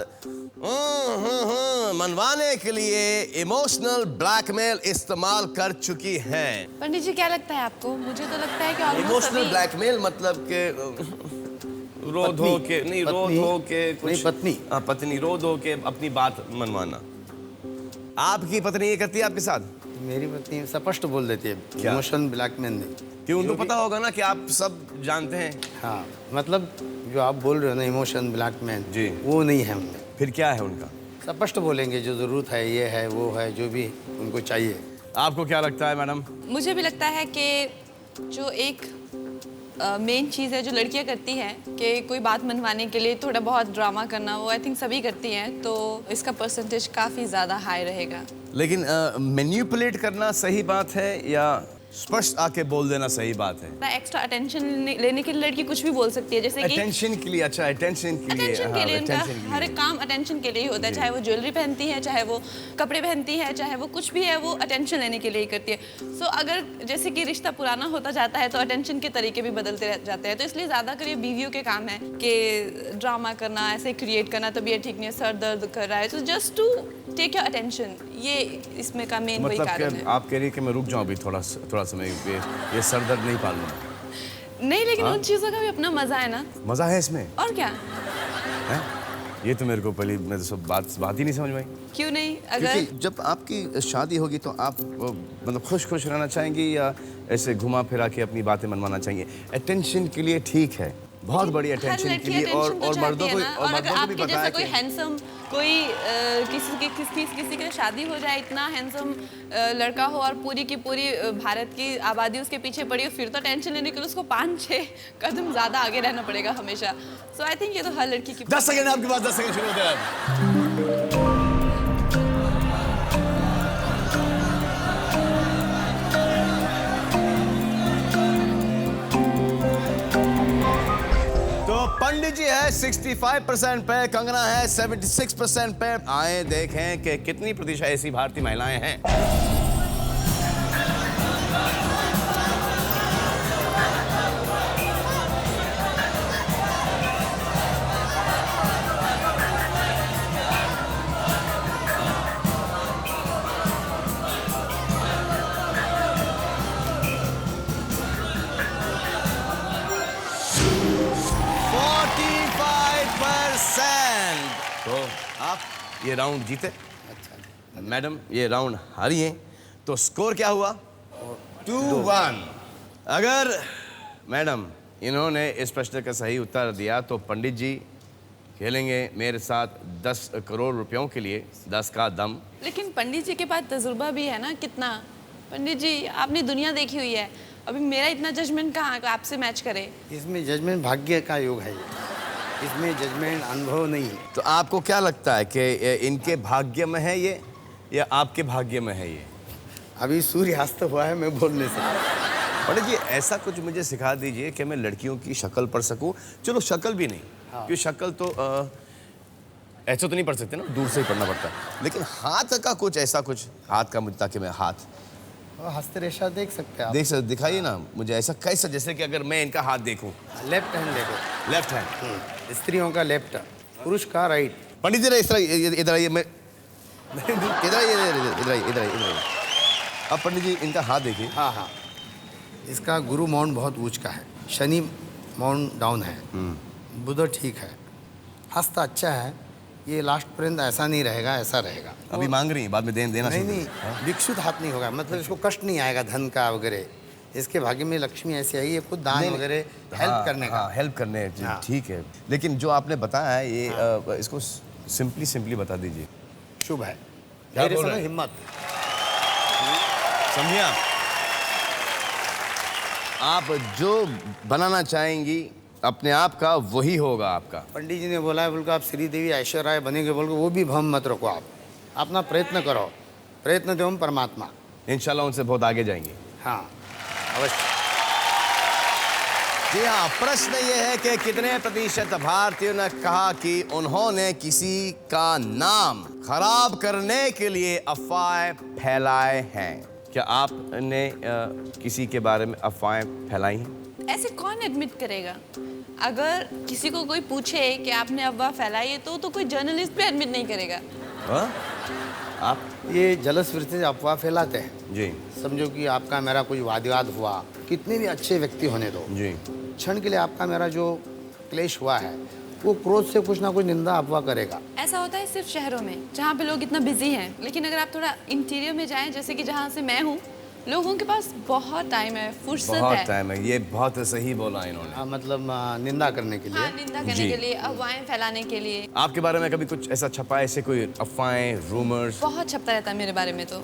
[SPEAKER 1] मनवाने के लिए इमोशनल ब्लैकमेल इस्तेमाल कर चुकी हैं?
[SPEAKER 4] पंडित जी क्या लगता है आपको? मुझे तो लगता है कि almost
[SPEAKER 1] इमोशनल
[SPEAKER 4] सभी-
[SPEAKER 1] ब्लैकमेल मतलब के रो धो के नहीं, रो
[SPEAKER 5] पत्नी-
[SPEAKER 1] धो के कुछ
[SPEAKER 5] नहीं, पत्नी।
[SPEAKER 1] हाँ, पत्नी रो धो के अपनी बात मनवाना। आपकी पत्नी ये करती है आपके साथ?
[SPEAKER 5] मेरी पत्नी स्पष्ट बोल देती है,
[SPEAKER 1] क्या?
[SPEAKER 5] इमोशन ब्लैकमेल नहीं।
[SPEAKER 1] क्यों? उनको पता होगा ना कि आप सब जानते हैं।
[SPEAKER 5] हाँ, मतलब जो आप बोल रहे हो ना इमोशन ब्लैकमेल,
[SPEAKER 1] जी।
[SPEAKER 5] वो नहीं है उनमें।
[SPEAKER 1] फिर क्या है उनका?
[SPEAKER 5] स्पष्ट बोलेंगे जो ज़रूरत है, ये है वो है, जो भी उनको चाहिए।
[SPEAKER 1] आपको क्या लगता है मैडम?
[SPEAKER 4] मुझे भी लगता है कि जो एक मेन चीज़ है जो लड़कियां करती हैं कि कोई बात मनवाने के लिए थोड़ा बहुत ड्रामा करना, वो आई थिंक सभी करती हैं, तो इसका परसेंटेज काफ़ी ज़्यादा हाई रहेगा।
[SPEAKER 1] लेकिन मैनिपुलेट करना सही बात है या स्पष्ट आके बोल देना सही बात है?
[SPEAKER 4] एक्स्ट्रा अटेंशन लेने के लिए लड़की कुछ भी बोल सकती है, जैसे कि
[SPEAKER 1] अटेंशन के लिए। अच्छा, अटेंशन के लिए।
[SPEAKER 4] अटेंशन के
[SPEAKER 1] हाँ,
[SPEAKER 4] लिए उनका
[SPEAKER 1] attention के
[SPEAKER 4] हर
[SPEAKER 1] लिए।
[SPEAKER 4] एक काम अटेंशन के लिए ही होता है, चाहे वो ज्वेलरी पहनती है, चाहे वो कपड़े पहनती है, चाहे वो कुछ भी है, वो अटेंशन लेने के लिए ही करती है। सो अगर जैसे कि रिश्ता पुराना होता जाता है तो अटेंशन के तरीके भी बदलते जाते हैं, तो इसलिए ज़्यादातर ये बीवियों के काम है कि ड्रामा करना, ऐसे क्रिएट करना, तबीयत ठीक नहीं है, सर दर्द कर रहा है, तो just to take your attention, ये इसमें का मेन वही
[SPEAKER 1] मतलब
[SPEAKER 4] कारण
[SPEAKER 1] कि
[SPEAKER 4] है।
[SPEAKER 1] आप कह रही है कि मैं रुक जाऊं अभी थोड़ा समय, ये सर दर्द नहीं पालना।
[SPEAKER 4] नहीं, लेकिन उन चीज़ों का भी अपना मज़ा है ना,
[SPEAKER 1] मजा है इसमें
[SPEAKER 4] और क्या,
[SPEAKER 1] है? ये तो मेरे को पहले मैं तो सब बात ही नहीं समझ में आई।
[SPEAKER 4] क्यों नहीं? अगर
[SPEAKER 1] क्योंकि जब आपकी शादी होगी तो आप मतलब खुश खुश रहना चाहेंगे या ऐसे घुमा फिरा के अपनी बातें मनवाना चाहेंगे? अटेंशन के लिए ठीक है, बहुत बड़ी
[SPEAKER 4] हर
[SPEAKER 1] अटेंशन
[SPEAKER 4] लड़की
[SPEAKER 1] के लिए, और
[SPEAKER 4] attention तो
[SPEAKER 1] और मर्दों
[SPEAKER 4] चाहती
[SPEAKER 1] को
[SPEAKER 4] है ना,
[SPEAKER 1] और
[SPEAKER 4] और अगर
[SPEAKER 1] मर्दों को भी
[SPEAKER 4] आपके
[SPEAKER 1] बताया
[SPEAKER 4] जैसा कोई
[SPEAKER 1] कि
[SPEAKER 4] हैंडसम कोई किसी की शादी हो जाए, इतना हैंडसम लड़का हो और पूरी की पूरी भारत की आबादी उसके पीछे पड़ी हो, फिर तो टेंशन लेने के लिए उसको 5-6 कदम ज़्यादा आगे रहना पड़ेगा हमेशा। सो आई थिंक ये तो हर लड़की की
[SPEAKER 1] 10 सेकंड आपके पास, 10 सेकंड शुरू होते हैं। तो पंडित जी है 65% पे, कंगना है 76% पे। आए देखें कि कितनी प्रतिशत ऐसी भारतीय महिलाएं हैं। तो आप ये राउंड जीते, मैडम ये राउंड हारी हैं, तो स्कोर क्या हुआ? 2-1। अगर मैडम इन्होंने इस प्रश्न का सही उत्तर दिया तो पंडित जी खेलेंगे मेरे साथ 10 करोड़ रुपयों के लिए, 10 का दम।
[SPEAKER 4] लेकिन पंडित जी के पास तजुर्बा भी है ना कितना। पंडित जी आपने दुनिया देखी हुई है, अभी मेरा इतना जजमेंट कहाँ आपसे मैच करे।
[SPEAKER 5] इसमें जजमेंट भाग्य का योग है, इसमें जजमेंट अनुभव नहीं है।
[SPEAKER 1] तो आपको क्या लगता है कि इनके भाग्य में है ये या आपके भाग्य में है ये?
[SPEAKER 5] अभी सूर्यास्त हुआ है, मैं बोल नहीं सकता।
[SPEAKER 1] पंडित जी ऐसा कुछ मुझे सिखा दीजिए कि मैं लड़कियों की शक्ल पढ़ सकूं। चलो शक्ल भी नहीं, क्योंकि शक्ल तो ऐसा तो नहीं पढ़ सकते ना, दूर से ही पढ़ना पड़ता है, लेकिन हाथ का कुछ ऐसा कुछ, हाथ का मुझे, ताकि मैं हाथ
[SPEAKER 5] और हस्तरेखा देख सकते हैं आप।
[SPEAKER 1] देख सकते, दिखाइए ना मुझे ऐसा कैसा, जैसे कि अगर मैं इनका हाथ देखूं।
[SPEAKER 5] लेफ्ट हैंड देखो,
[SPEAKER 1] लेफ्ट हैंड,
[SPEAKER 5] स्त्रियों का लेफ्ट, पुरुष का राइट।
[SPEAKER 1] पंडित जी इस तरह, इधर आइए, मैं इधर आइए, इधर आइए, इधर आइए। अब पंडित जी इनका हाथ देखिए।
[SPEAKER 5] हाँ हाँ, इसका गुरु माउंट बहुत ऊंच का है, शनि माउंट डाउन है, बुध ठीक है, हस्त अच्छा है। ये लास्ट पर्यंत ऐसा नहीं रहेगा, ऐसा रहेगा।
[SPEAKER 1] अभी मांग रही है, बाद में देना
[SPEAKER 5] नहीं
[SPEAKER 1] शुरू
[SPEAKER 5] नहीं,
[SPEAKER 1] करें।
[SPEAKER 5] विकसित हाथ नहीं होगा, मतलब इसको कष्ट नहीं आएगा धन का वगैरह। इसके भाग्य में लक्ष्मी ऐसी आई है, खुद दान वगैरह हेल्प करने का।
[SPEAKER 1] हेल्प करने,
[SPEAKER 5] हाँ।
[SPEAKER 1] ठीक है। लेकिन जो आपने बताया है ये इसको सिंपली बता दीजिए।
[SPEAKER 5] शुभ है,
[SPEAKER 1] क्या
[SPEAKER 5] धैर्य
[SPEAKER 1] बोल
[SPEAKER 5] समझ,
[SPEAKER 1] रहे हैं?
[SPEAKER 5] हिम्मत।
[SPEAKER 1] समझिए आप जो बनाना चाहेंगी अपने आप का वही होगा आपका।
[SPEAKER 5] पंडित जी ने बोला है, बोल के आप श्रीदेवी ऐश्वर्या राय बनेंगे, बोल के वो भी भ्रम मत रखो। आप अपना प्रयत्न करो, प्रयत्न देवम परमात्मा।
[SPEAKER 1] इंशाल्लाह उनसे बहुत आगे जाएंगे।
[SPEAKER 5] हाँ अवश्य।
[SPEAKER 1] जी हाँ, प्रश्न ये है कि कितने प्रतिशत भारतीयों ने कहा कि उन्होंने किसी का नाम खराब करने के लिए अफवाहें फैलाए हैं? क्या आपने किसी के बारे में अफवाहें फैलाई हैं?
[SPEAKER 4] ऐसे कौन एडमिट करेगा? अगर किसी को कोई पूछे कि आपने अफवाह फैलाई है तो कोई जर्नलिस्ट भी एडमिट नहीं करेगा।
[SPEAKER 1] हाँ? आप?
[SPEAKER 5] ये जलस्फीति से अफवाह फैलाते हैं।
[SPEAKER 1] जी
[SPEAKER 5] समझो कि आपका मेरा कोई वाद विवाद हुआ, कितने भी अच्छे व्यक्ति होने दो,
[SPEAKER 1] जी
[SPEAKER 5] क्षण के लिए आपका मेरा जो क्लेश हुआ है वो क्रोध से कुछ ना कुछ निंदा अफवाह करेगा।
[SPEAKER 4] ऐसा होता है सिर्फ शहरों में जहाँ पे लोग इतना बिजी हैं, लेकिन अगर आप थोड़ा इंटीरियर में जाएं, जैसे कि जहाँ से मैं हूँ, लोगों के पास बहुत टाइम है, फुर्सत
[SPEAKER 1] बहुत
[SPEAKER 4] है।
[SPEAKER 1] टाइम है। ये बहुत सही बोला इन्होंने।
[SPEAKER 5] मतलब निंदा करने के लिए।
[SPEAKER 4] हाँ, निंदा करने
[SPEAKER 1] जी।
[SPEAKER 4] के लिए, अफवाहें फैलाने के लिए।
[SPEAKER 1] आपके बारे में कभी कुछ ऐसा छपा है, ऐसे कोई अफवाहें, रूमर्स?
[SPEAKER 4] बहुत छपता रहता है मेरे बारे में, तो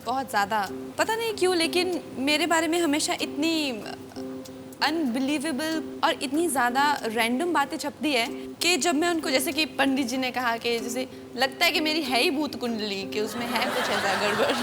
[SPEAKER 4] बहुत ज़्यादा। पता नहीं क्यों, लेकिन मेरे बारे में हमेशा इतनी अनबिलीवेबल और इतनी ज़्यादा रैंडम बातें छपती है कि जब मैं उनको, जैसे कि पंडित जी ने कहा कि जैसे लगता है कि मेरी है ही भूत कुंडली, कि उसमें है कुछ ऐसा गड़बड़।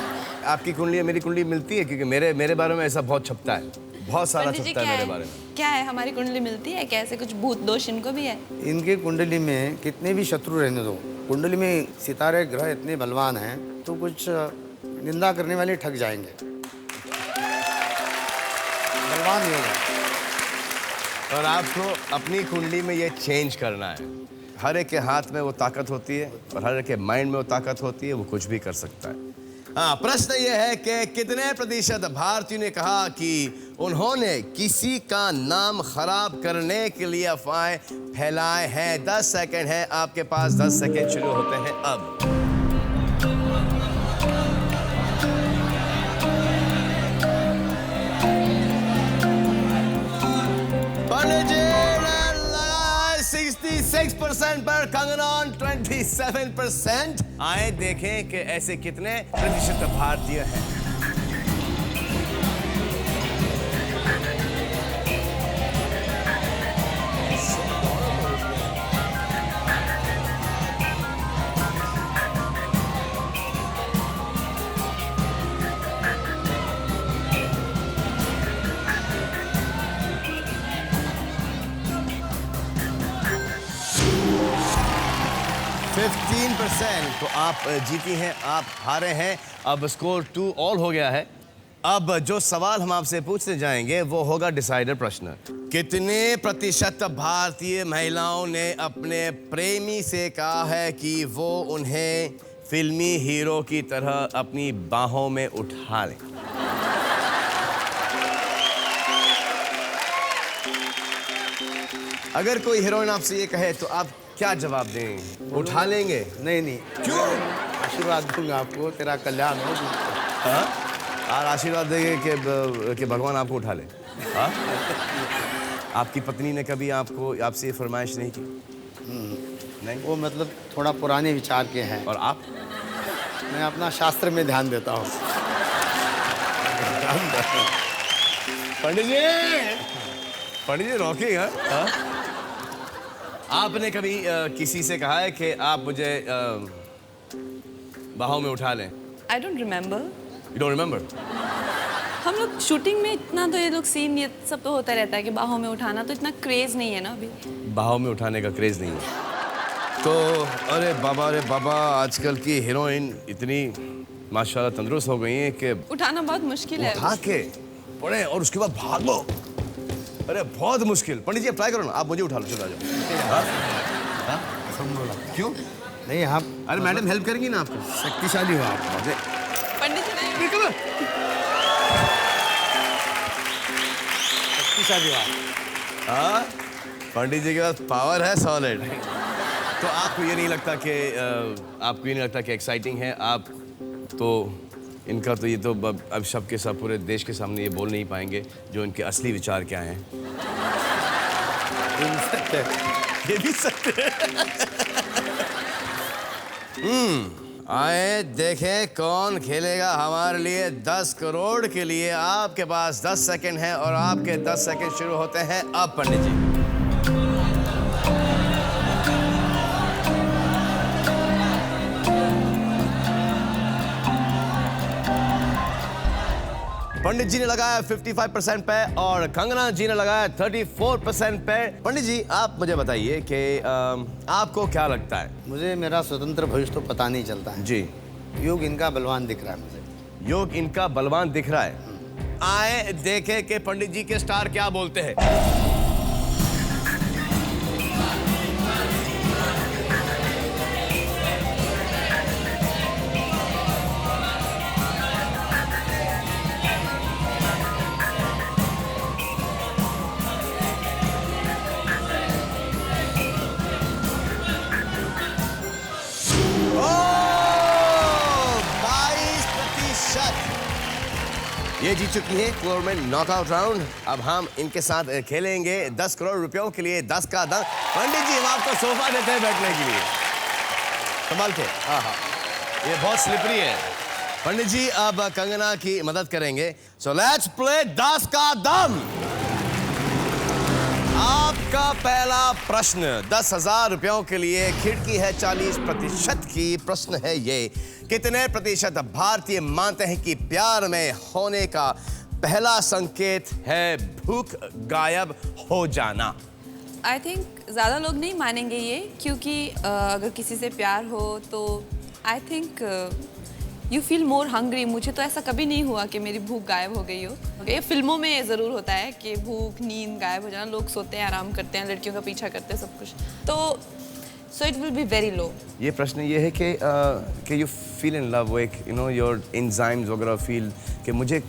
[SPEAKER 1] आपकी कुंडली मेरी कुंडली मिलती है? क्योंकि मेरे बारे में ऐसा बहुत छपता है, बहुत सारा
[SPEAKER 4] पंडित जी
[SPEAKER 1] छपता है
[SPEAKER 4] क्या
[SPEAKER 1] मेरे
[SPEAKER 4] है?
[SPEAKER 1] बारे में।
[SPEAKER 4] क्या है, हमारी कुंडली मिलती है क्या? ऐसे कुछ भूत दोष इनको भी है?
[SPEAKER 5] इनके कुंडली में कितने भी शत्रु रहने दो, कुंडली में सितारे ग्रह इतने बलवान हैं तो कुछ निंदा करने वाले ठग जाएंगे, बलवान नहीं होगा।
[SPEAKER 1] और आपको अपनी कुंडली में ये चेंज करना है। हर एक के हाथ में वो ताकत होती है और हर एक के माइंड में वो ताकत होती है, वो कुछ भी कर सकता है। हाँ, प्रश्न ये है कि कितने प्रतिशत भारतीयों ने कहा कि उन्होंने किसी का नाम खराब करने के लिए अफवाहें फैलाए हैं? 10 सेकंड है आपके पास, 10 सेकंड शुरू होते हैं अब। पंडित जी ने लगाए 66% पर, कंगना 27%। आए देखें कि ऐसे कितने प्रतिशत भारतीय हैं। तो आप जीती हैं, आप हारे हैं। अब स्कोर 2 ऑल हो गया है। अब जो सवाल हम आपसे पूछने जाएंगे वो होगा डिसाइडर प्रश्न। कितने प्रतिशत भारतीय महिलाओं ने अपने प्रेमी से कहा है कि वो उन्हें फिल्मी हीरो की तरह अपनी बाहों में उठा लें? अगर कोई हीरोइन आपसे ये कहे तो आप क्या जवाब देंगे? उठा लेंगे?
[SPEAKER 5] नहीं नहीं,
[SPEAKER 1] क्यों?
[SPEAKER 5] आशीर्वाद दूंगा आपको, तेरा कल्याण हो।
[SPEAKER 1] हाँ? और आशीर्वाद देंगे कि भगवान आपको उठा ले। हाँ? आपकी पत्नी ने कभी आपसे ये फरमाइश नहीं की? नहीं?
[SPEAKER 5] वो मतलब थोड़ा पुराने विचार के हैं।
[SPEAKER 1] और आप?
[SPEAKER 5] मैं अपना शास्त्र में ध्यान देता हूँ।
[SPEAKER 1] पंडित जी रॉकिंग है। हाँ? आपने कभी किसी से कहा है कि आप मुझे बाहों में उठा लें?
[SPEAKER 4] I don't remember.
[SPEAKER 1] You don't remember?
[SPEAKER 4] हम लोग शूटिंग में इतना तो ये लोग सीन ये सब तो होता रहता है कि बाहों में उठाना, तो इतना क्रेज नहीं है ना अभी।
[SPEAKER 1] बाहों में उठाने का क्रेज नहीं है तो? अरे बाबा, आजकल की हीरोइन इतनी माशाल्लाह तंदुरुस्त हो गई हैं कि
[SPEAKER 4] उठाना बहुत मुश्किल है।
[SPEAKER 1] उठा के पड़े और उसके बाद भागो। अरे बहुत मुश्किल। पंडित जी ट्राई करो ना, आप मुझे उठा लो, चलो आ जाओ। क्यों?
[SPEAKER 5] नहीं आप,
[SPEAKER 1] अरे मैडम हेल्प करेंगी ना आपको?
[SPEAKER 5] शक्तिशाली हो आप।
[SPEAKER 4] पंडित जी ने
[SPEAKER 5] शक्तिशाली हो आप।
[SPEAKER 1] हाँ, पंडित जी के पास पावर है सॉलिड। तो आपको ये नहीं लगता कि एक्साइटिंग है? आप तो इनका तो ये तो अब सबके सब पूरे देश के सामने ये बोल नहीं पाएंगे जो इनके असली विचार क्या हैं। ये भी सकते आए देखें कौन खेलेगा हमारे लिए 10 करोड़ के लिए। आपके पास 10 सेकंड है और आपके 10 सेकंड शुरू होते हैं अब। पंडित जी पंडित जी ने लगाया 55% पे और कंगना जी ने लगाया 34% पे। पंडित जी आप मुझे बताइए कि आपको क्या लगता है?
[SPEAKER 5] मुझे मेरा स्वतंत्र भविष्य तो पता नहीं चलता है।
[SPEAKER 1] जी
[SPEAKER 5] योग इनका बलवान दिख रहा है मुझे।
[SPEAKER 1] योग इनका बलवान दिख रहा है। आए देखें कि पंडित जी के स्टार क्या बोलते हैं। ये जीत चुकी है टूर्नामेंट नॉकआउट राउंड। अब हम इनके साथ खेलेंगे 10 करोड़ रुपयों के लिए 10 का दम। पंडित जी हम आपको सोफा देते हैं बैठने के लिए, संभाल के। हाँ, ये बहुत स्लिपरी है। पंडित जी अब कंगना की मदद करेंगे। सो लेट्स प्ले 10 का दम। आपका पहला प्रश्न 10,000 रुपयों के लिए खिड़की है 40% की। प्रश्न है ये, कितने प्रतिशत भारतीय मानते हैं कि प्यार में होने का पहला संकेत है भूख गायब हो जाना?
[SPEAKER 4] आई थिंक ज़्यादा लोग नहीं मानेंगे ये, क्योंकि अगर किसी से प्यार हो तो I think you feel more hungry. मुझे तो ऐसा कभी नहीं हुआ कि मेरी भूख गायब हो गई हो। ये फिल्मों में ज़रूर होता है कि भूख नींद गायब हो जाना, लोग सोते हैं, आराम करते हैं, लड़कियों का पीछा करते हैं, सब कुछ। तो so it will be very low.
[SPEAKER 1] ये प्रश्न ये है कि यू फील इन लव, एक यू नो योर एंजाइम्स वगैरह फील कि मुझे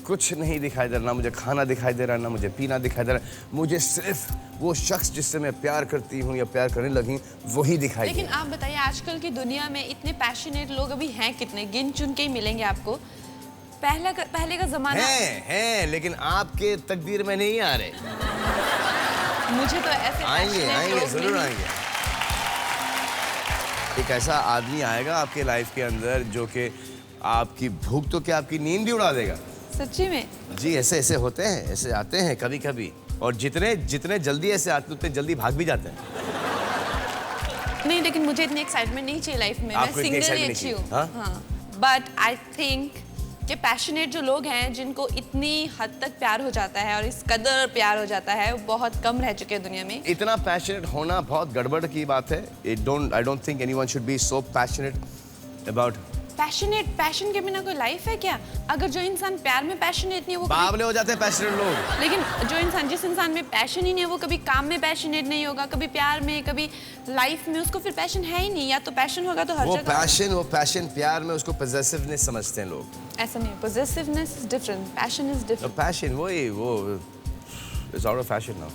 [SPEAKER 1] कुछ नहीं दिखाई दे रहा, ना मुझे खाना दिखाई दे रहा, ना मुझे पीना दिखाई दे रहा, मुझे सिर्फ वो शख्स जिससे मैं प्यार करती हूँ या प्यार करने लगी वही दिखाई दे।
[SPEAKER 4] लेकिन आप बताइए, आजकल की दुनिया में इतने पैशनेट लोग अभी हैं कितने? गिन चुन के ही मिलेंगे आपको। पहले का जमाना
[SPEAKER 1] है, लेकिन आपके तकदीर में नहीं आ रहे।
[SPEAKER 4] मुझे तो ऐसे
[SPEAKER 1] आएंगे जरूर आएंगे। एक ऐसा आदमी आएगा आपके लाइफ के अंदर जो कि आपकी भूख तो क्या आपकी नींद भी उड़ा देगा।
[SPEAKER 4] सच्ची में
[SPEAKER 1] जी, ऐसे होते हैं, ऐसे आते हैं कभी कभी। और जितने जल्दी ऐसे आते हैं उतने जल्दी भाग भी जाते हैं।
[SPEAKER 4] नहीं, लेकिन मुझे इतनी एक्साइटमेंट नहीं चाहिए लाइफ में। मैं
[SPEAKER 1] आपको इतनी
[SPEAKER 4] सिंगल ही
[SPEAKER 1] excitement
[SPEAKER 4] अच्छी
[SPEAKER 1] नहीं
[SPEAKER 4] हूँ।
[SPEAKER 1] चाहिए,
[SPEAKER 4] हाँ, बट आई थिंक कि पैशनेट जो लोग हैं, जिनको इतनी हद तक प्यार हो जाता है और इस कदर प्यार हो जाता है, वो बहुत कम रह चुके हैं दुनिया में।
[SPEAKER 1] इतना पैशनेट होना बहुत गड़बड़ की बात है। आई don't think anyone should be so passionate about.
[SPEAKER 4] Passion के बिना कोई लाइफ है क्या? अगर जो इंसान प्यार में पैशनेट नहीं है वो
[SPEAKER 1] बावले हो जाते हैं पैशनेट लोग।
[SPEAKER 4] लेकिन जिस इंसान में पैशन ही नहीं है, वो कभी काम में पैशनेट नहीं होगा, कभी प्यार में, कभी लाइफ में। उसको फिर पैशन है ही नहीं। या तो पैशन होगा तो हर जगह।
[SPEAKER 1] वो पैशन प्यार में उसको पॉजेसिवनेस समझते हैं लोग।
[SPEAKER 4] ऐसा नहीं, possessiveness is different, passion is different.
[SPEAKER 1] Passion वो is out of fashion now.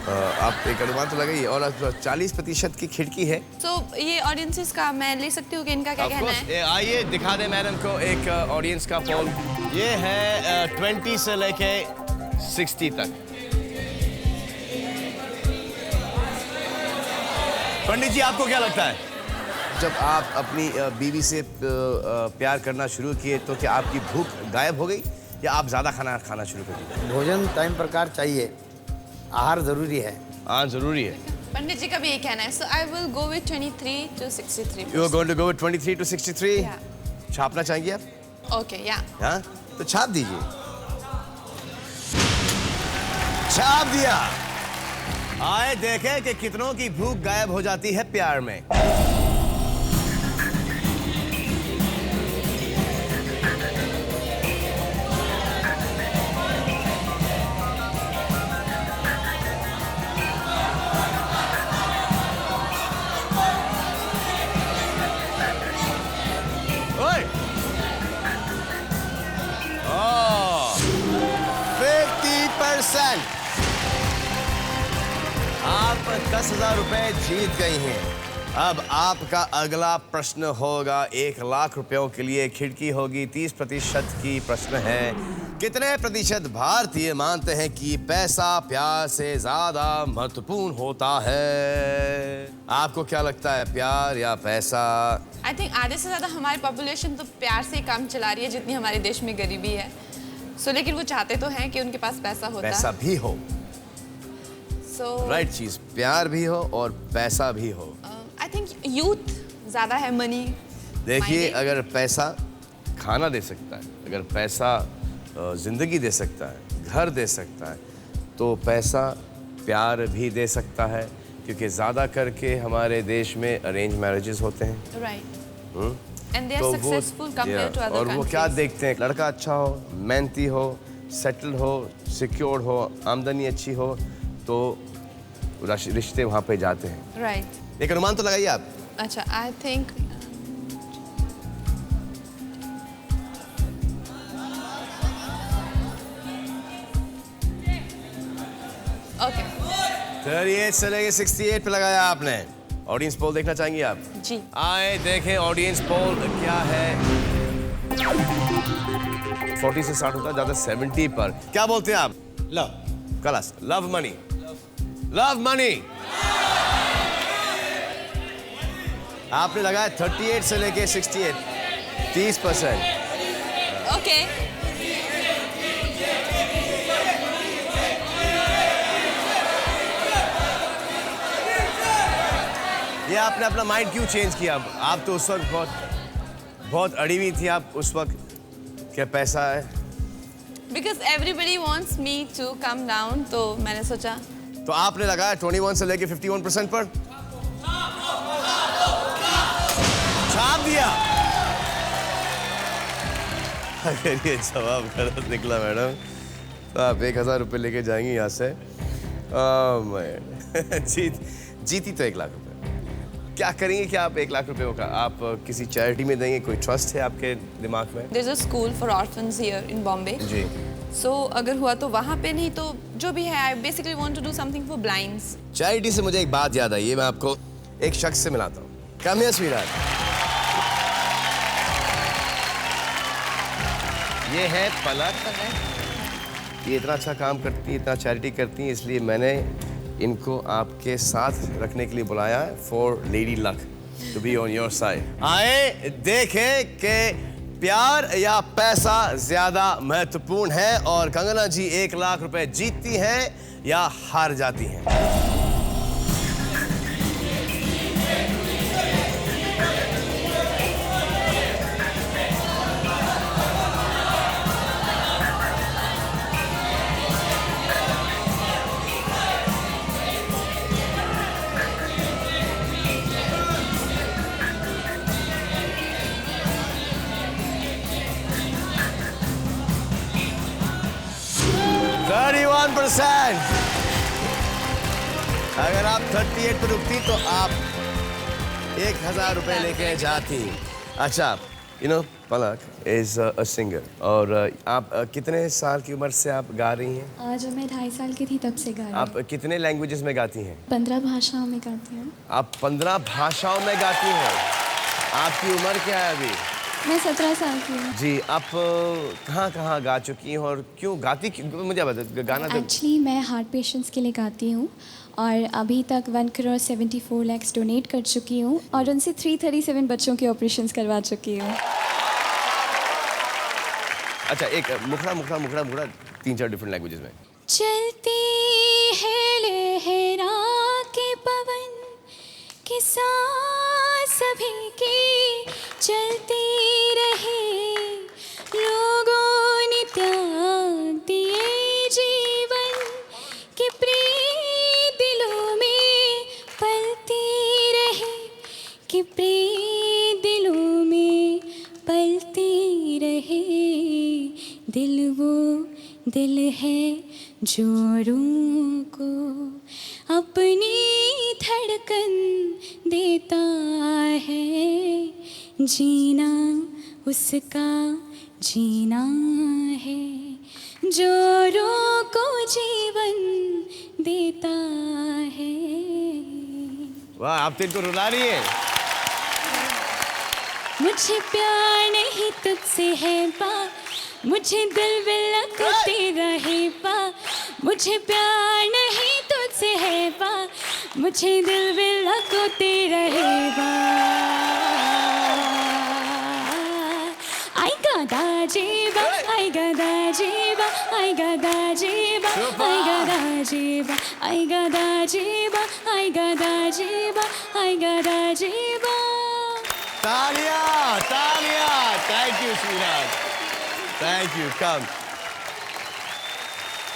[SPEAKER 1] आप एक अनुमान तो लगाइए। और 40% की खिड़की है।
[SPEAKER 4] तो ये ऑडियंसेस का मैं ले सकती हूँ कि इनका क्या कहना है?
[SPEAKER 1] आइए दिखा दें मैडम को एक ऑडियंस का पोल। ये है 20 से लेके 60 तक। पंडित जी आपको क्या लगता है, जब आप अपनी बीवी से प्यार करना शुरू किए तो क्या आपकी भूख गायब हो गई या आप ज्यादा खाना शुरू कर दिए?
[SPEAKER 5] भोजन टाइम प्रकार चाहिए, आहार जरूरी है।
[SPEAKER 1] हाँ जरूरी है।
[SPEAKER 4] पंडित जी का भी यही कहना है। So I will go with 23 to 63।
[SPEAKER 1] You are going to go with 23 to 63?
[SPEAKER 4] Yeah.
[SPEAKER 1] छापना चाहेंगे आप?
[SPEAKER 4] ओके, या।
[SPEAKER 1] हाँ तो छाप दीजिए। छाप दिया। आए देखें कि कितनों की भूख गायब हो जाती है प्यार में। ओए! 50%। आप 10,000 रुपए जीत गई हैं। अब आपका अगला प्रश्न होगा 1 लाख रुपयों के लिए। खिड़की होगी 30% की। प्रश्न है, कितने प्रतिशत भारतीय मानते हैं कि पैसा प्यार से ज्यादा महत्वपूर्ण होता है? आपको क्या लगता है, प्यार या पैसा?
[SPEAKER 4] आई थिंक आधे से ज़्यादा हमारी पॉपुलेशन तो प्यार से ही काम चला रही है, जितनी हमारे देश में गरीबी है। लेकिन वो चाहते तो हैं कि उनके पास पैसा होता।
[SPEAKER 1] पैसा भी हो, राइट चीज, प्यार भी हो और पैसा भी हो।
[SPEAKER 4] आई थिंक यूथ ज़्यादा है मनी।
[SPEAKER 1] देखिए, अगर पैसा खाना दे सकता है, अगर पैसा जिंदगी दे सकता है, घर दे सकता है, तो पैसा प्यार भी दे सकता है। क्योंकि ज़्यादा करके हमारे देश में अरेंज मैरिजेस होते हैं।
[SPEAKER 4] राइट। And they are
[SPEAKER 1] तो
[SPEAKER 4] successful compared to other
[SPEAKER 1] और वो क्या
[SPEAKER 4] countries.
[SPEAKER 1] देखते हैं, लड़का अच्छा हो, मेहनती हो, सेटल हो, सिक्योर्ड हो, आमदनी अच्छी हो, तो रिश्ते वहाँ पे जाते हैं।
[SPEAKER 4] Right.
[SPEAKER 1] एक अनुमान तो लगाइए आप।
[SPEAKER 4] अच्छा, I think okay.
[SPEAKER 1] 38 से लेके 68 पे लगाया आपने। ऑडियंस पोल देखना चाहेंगे आप?
[SPEAKER 4] जी।
[SPEAKER 1] आए देखें ऑडियंस पोल क्या है। 40 से 60 होता है, ज्यादा 70 पर। क्या बोलते हैं आप?
[SPEAKER 5] लव।
[SPEAKER 1] कलस, लव मनी, लव मनी। आपने लगाया 38 से लेके 68, 30%।
[SPEAKER 4] Okay.
[SPEAKER 1] ये आपने अपना माइंड क्यों चेंज किया? आप तो उस वक्त बहुत अड़ी हुई थी आप उस वक्त, क्या पैसा है?
[SPEAKER 4] Because everybody wants me to come down, तो मैंने सोचा
[SPEAKER 1] तो आपने लगाया 21 से लेके 51% पर, छाप दिया। अगर ये जवाब गलत निकला मैडम, तो आप 1000 रुपये लेके जाएंगी यहाँ से। जीती तो 1 लाख रुपए। क्या करेंगे? क्या आप 1 लाख रुपए का आप किसी चैरिटी में देंगे? कोई ट्रस्ट है आपके दिमाग में?
[SPEAKER 4] there's a school for orphans here in Bombay.
[SPEAKER 1] Ji.
[SPEAKER 4] So अगर हुआ तो वहाँ पे, नहीं तो जो भी है, I basically want to do something for blinds.
[SPEAKER 1] Charity से मुझे एक बात याद आई है, मैं आपको एक शख्स से मिलाता हूँ। Come here sweetheart. ये है पलक। ये इतना अच्छा काम करती है, इतना चैरिटी करती है, इसलिए मैंने इनको आपके साथ रखने के लिए बुलाया है, for lady luck to be on your side. आए देखें कि प्यार या पैसा ज्यादा महत्वपूर्ण है और कंगना जी 1 लाख रुपए जीतती हैं या हार जाती हैं। अगर आप 38 पर रुकती तो आप 1000 रुपए लेके जाती। अच्छा, पलक इज अ सिंगर और आप कितने साल की उम्र से आप गा रही हैं?
[SPEAKER 7] जब मैं 2.5 साल की थी तब से गा रही हूँ।
[SPEAKER 1] आप कितने लैंग्वेजेस में गाती हैं?
[SPEAKER 7] 15 भाषाओं में गाती हूँ।
[SPEAKER 1] आप 15 भाषाओं में गाती हैं। आपकी उम्र क्या है अभी?
[SPEAKER 7] मैं 17 साल की हूँ।
[SPEAKER 1] जी, आप कहाँ गा चुकी हैं और क्यों गाती? मुझे बता, गाना तो
[SPEAKER 7] एक्चुअली मैं हार्ट पेशेंट्स के लिए गाती हूँ और अभी तक 1,74 लाख डोनेट कर चुकी हूँ और उनसे 337 बच्चों के ऑपरेशंस करवा चुकी हूँ।
[SPEAKER 1] अच्छा, एक मुखड़ा 3-4 डिफरेंट लैंग्वेजेस में।
[SPEAKER 7] चलती है लहरा के पवन के साथ सभी की चलती रहे, लोगों ने त्याग दिए जीवन के प्रिय दिलों में पलती रहे, कि प्रिय दिलों में पलती रहे। दिल वो दिल है जो रूह को अपनी धड़कन देता है, जीना उसका जीना है, जो रूह को जीवन देता है।
[SPEAKER 1] वाह, आप तो इनको रुला रही हैं।
[SPEAKER 7] मुझे प्यार नहीं तुझसे है पा, मुझे दिल बिलक तेरा है पा, मुझे प्यार नहीं तुझसे है पा, मुझे दिल बिलक तेरा है पा। आई गदा जीवा, आई गदा जीवा, आई गदा जीवा, आई गदा जीवा, आई गदा जीवा, आई गदा जीवा, आई गदा जीवा।
[SPEAKER 1] तालियां, thank you sweetheart, thank you.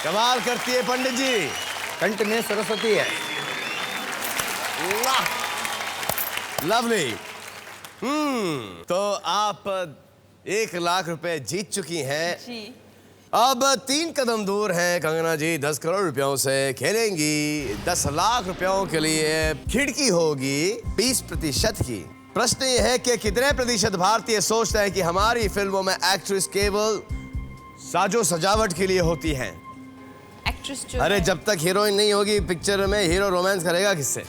[SPEAKER 1] कमाल करती है पंडित जी,
[SPEAKER 5] कंठ में सरस्वती है।
[SPEAKER 1] लवली। तो आप 1 लाख रुपए जीत चुकी हैं।
[SPEAKER 4] जी।
[SPEAKER 1] अब 3 कदम दूर हैं कंगना जी 10 करोड़ रुपयों से। खेलेंगी 10 लाख रुपयों के लिए। खिड़की होगी 20% की। प्रश्न ये है कि कितने प्रतिशत भारतीय सोचते हैं कि हमारी फिल्मों में एक्ट्रेस केवल साजो सजावट के लिए होती हैं?
[SPEAKER 4] एक्ट्रेस जो
[SPEAKER 1] अरे
[SPEAKER 4] है,
[SPEAKER 1] जब तक हीरोइन नहीं होगी पिक्चर में, हीरो रोमांस करेगा किससे?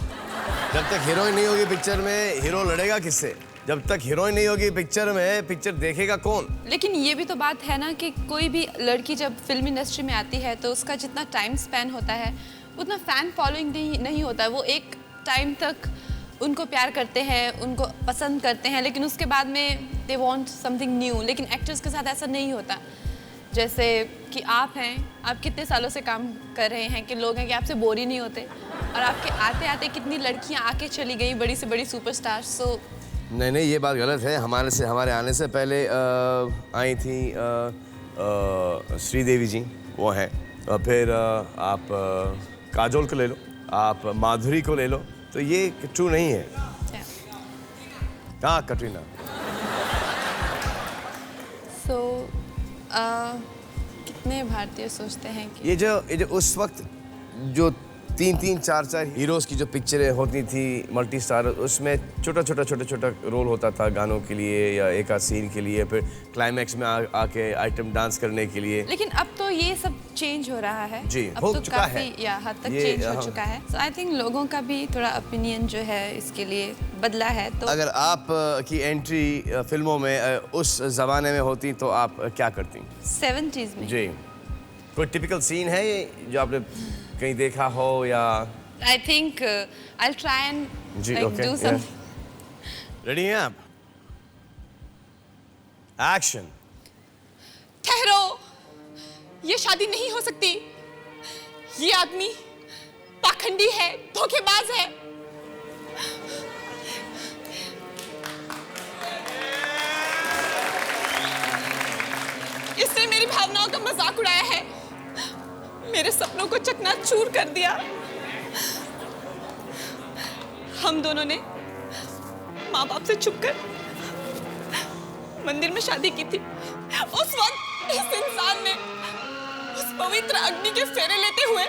[SPEAKER 1] जब तक हीरोइन नहीं होगी पिक्चर में, हीरो लड़ेगा किससे? जब तक हीरोइन नहीं होगी पिक्चर में, पिक्चर देखेगा कौन?
[SPEAKER 4] लेकिन ये भी तो बात है ना कि कोई भी लड़की जब फिल्म इंडस्ट्री में आती है तो उसका जितना टाइम स्पेन होता है उतना फैन फॉलोइंग नहीं होता है। वो एक टाइम तक उनको प्यार करते हैं, उनको पसंद करते हैं, लेकिन उसके बाद में दे वांट समथिंग न्यू। लेकिन एक्टर्स के साथ ऐसा नहीं होता। जैसे कि आप हैं, आप कितने सालों से काम कर रहे हैं कि लोग हैं कि आपसे बोर ही नहीं होते, और आपके आते आते कितनी लड़कियां आके चली गई, बड़ी से बड़ी सुपरस्टार। सो
[SPEAKER 1] नहीं, ये बात गलत है। हमारे आने से पहले आई थी श्रीदेवी जी, वो हैं। और फिर आप काजोल को ले लो, आप माधुरी को ले लो, तो ये ट्रू नहीं है। हाँ, कटरीना।
[SPEAKER 4] सो कितने भारतीय सोचते हैं कि
[SPEAKER 1] ये जो उस वक्त जो 3-3, 4-4 हीरोज की जो पिक्चरें होती थी मल्टी स्टार, उसमें छोटा रोल होता था गानों के लिए या एक आध सीन के लिए, फिर क्लाइमैक्स में आके आइटम डांस करने के लिए।
[SPEAKER 4] लेकिन अब तो ये सब चेंज हो रहा है।
[SPEAKER 1] जी,
[SPEAKER 4] अब
[SPEAKER 1] हो
[SPEAKER 4] तो
[SPEAKER 1] चुका है।
[SPEAKER 4] काफी हद तक
[SPEAKER 1] ये,
[SPEAKER 4] चेंज हो
[SPEAKER 1] हाँ।
[SPEAKER 4] चुका है। सो आई थिंक लोगों का भी थोड़ा ओपिनियन जो है इसके लिए बदला है। तो
[SPEAKER 1] अगर आप की एंट्री फिल्मों में उस जमाने में होती तो आप क्या करती?
[SPEAKER 4] 70s में
[SPEAKER 1] जी, कोई टिपिकल सीन है जो आपने कहीं देखा हो या?
[SPEAKER 4] I think I try and
[SPEAKER 1] जी,
[SPEAKER 4] like
[SPEAKER 1] okay,
[SPEAKER 4] do some.
[SPEAKER 1] Ready हैं आप? एक्शन।
[SPEAKER 4] ठहरो, ये शादी नहीं हो सकती। ये आदमी पाखंडी है, धोखेबाज है। इसने मेरी भावनाओं का मजाक उड़ाया है, मेरे सपनों को चकनाचूर कर दिया। हम दोनों ने माँ बाप से छुपकर मंदिर में शादी की थी। उस वक्त इस इंसान ने उस पवित्र अग्नि के फेरे लेते हुए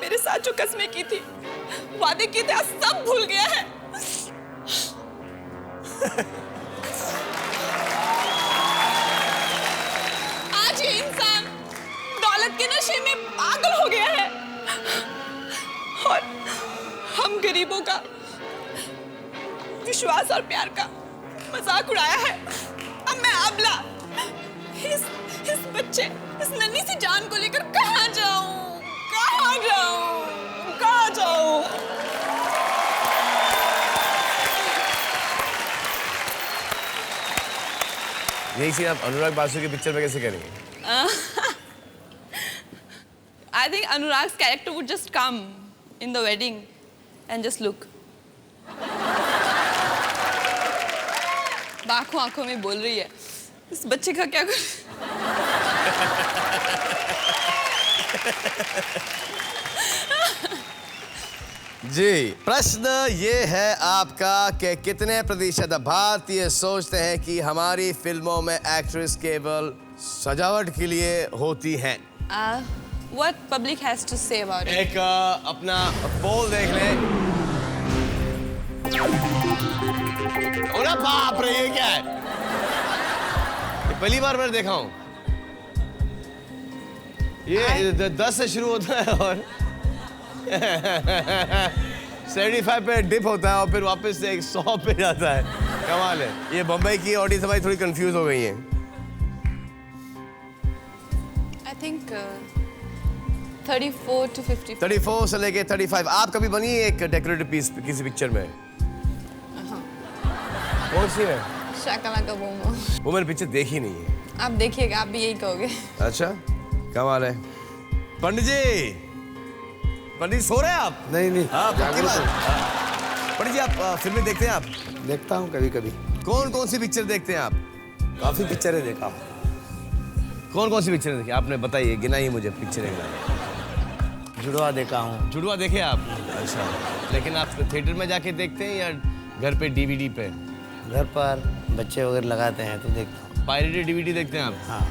[SPEAKER 4] मेरे साथ जो कस्में की थी, वादे किए थे, आज सब भूल गया है। आज ये इंसान दौलत के नशे में पागल हो गया है और हम गरीबों का विश्वास और प्यार का मजाक उड़ाया है। अब मैं अबला इस बच्चे, इस नन्ही सी जान को लेकर कहाँ जाऊं? कहाँ जाऊं? कहाँ जाऊं?
[SPEAKER 1] यही सीन आप अनुराग बासु की पिक्चर में कैसे करेंगे?
[SPEAKER 4] I think Anurag's character would just come in the wedding and just look. आंखों आंखों में बोल रही है, इस बच्चे का क्या कर?
[SPEAKER 1] जी, प्रश्न ये है आपका कि कितने प्रतिशत भारतीय सोचते हैं कि हमारी फिल्मों में एक्ट्रेस केवल सजावट के लिए होती हैं?
[SPEAKER 4] What public has to say about it?
[SPEAKER 1] एक अपना पोल देख लें। अरे बाप रे, ये क्या है? ये पहली बार मैंने देखा हूँ। ये 10 से शुरू होता है और 75 पे डिप होता है और फिर वापस से 100 पे जाता है। कमाल है। ये बम्बई की ऑडियंस हमारी थोड़ी कंफ्यूज हो गई है।
[SPEAKER 4] I think 34 to 50.
[SPEAKER 1] 34 से लेके 35। आप कभी बनी है एक डेकोरेटिव पीस किसी पिक्चर में? कौन सी है?
[SPEAKER 4] Shakalaka boom boom.
[SPEAKER 1] वो मैंने पिक्चर देखी नहीं है।
[SPEAKER 4] आप देखिएगा, आप भी यही कहोगे।
[SPEAKER 1] अच्छा, कमाल है। पंडित जी सो रहे हैं आप?
[SPEAKER 5] नहीं
[SPEAKER 1] हाँ, पक्की बात। पंडित जी, आप फिल्में देखते हैं आप?
[SPEAKER 5] देखता हूँ कभी कभी।
[SPEAKER 1] कौन सी पिक्चर देखते हैं आप?
[SPEAKER 5] काफ़ी पिक्चरें देखा हूँ।
[SPEAKER 1] कौन सी पिक्चर देखी आपने? बताइए, गिनाइए मुझे पिक्चरें गिनाइए।
[SPEAKER 5] जुड़वा देखा हूँ।
[SPEAKER 1] जुड़वा देखे आप? अच्छा, लेकिन आप थिएटर में जाके देखते हैं या घर पे DVD पे?
[SPEAKER 5] घर पर बच्चे वगैरह लगाते हैं तो देखता हूँ।
[SPEAKER 1] पायरेटेड डीवीडी देखते हैं आप?
[SPEAKER 5] हाँ।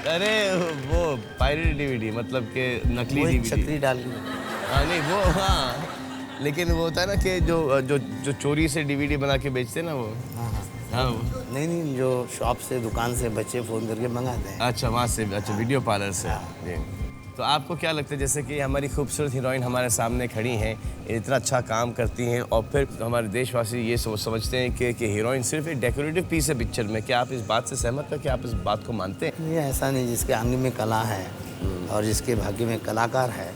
[SPEAKER 1] अरे वो पायरेटेड डीवीडी मतलब कि नकली
[SPEAKER 5] वो एक
[SPEAKER 1] डीवीडी।
[SPEAKER 5] छतरी डाल के।
[SPEAKER 1] हाँ नहीं वो हाँ, लेकिन वो होता है ना कि जो चोरी से डीवीडी बना के बेचते हैं ना वो।
[SPEAKER 5] हाँ हाँ।
[SPEAKER 1] हाँ वो।
[SPEAKER 5] नहीं, जो शॉप से दुकान से बच्चे फ़ोन करके मंगाते हैं।
[SPEAKER 1] अच्छा वहाँ से, अच्छा वीडियो पार्लर से। जी। तो आपको क्या लगता है जैसे कि हमारी खूबसूरत हीरोइन हमारे सामने खड़ी हैं, इतना अच्छा काम करती हैं और फिर हमारे देशवासी ये समझते हैं कि हीरोइन सिर्फ एक डेकोरेटिव पीस है पिक्चर में, क्या आप इस बात से सहमत हैं, कि आप इस बात को मानते हैं?
[SPEAKER 5] ये ऐसा नहीं, जिसके अंग में कला है और जिसके भाग्य में कलाकार है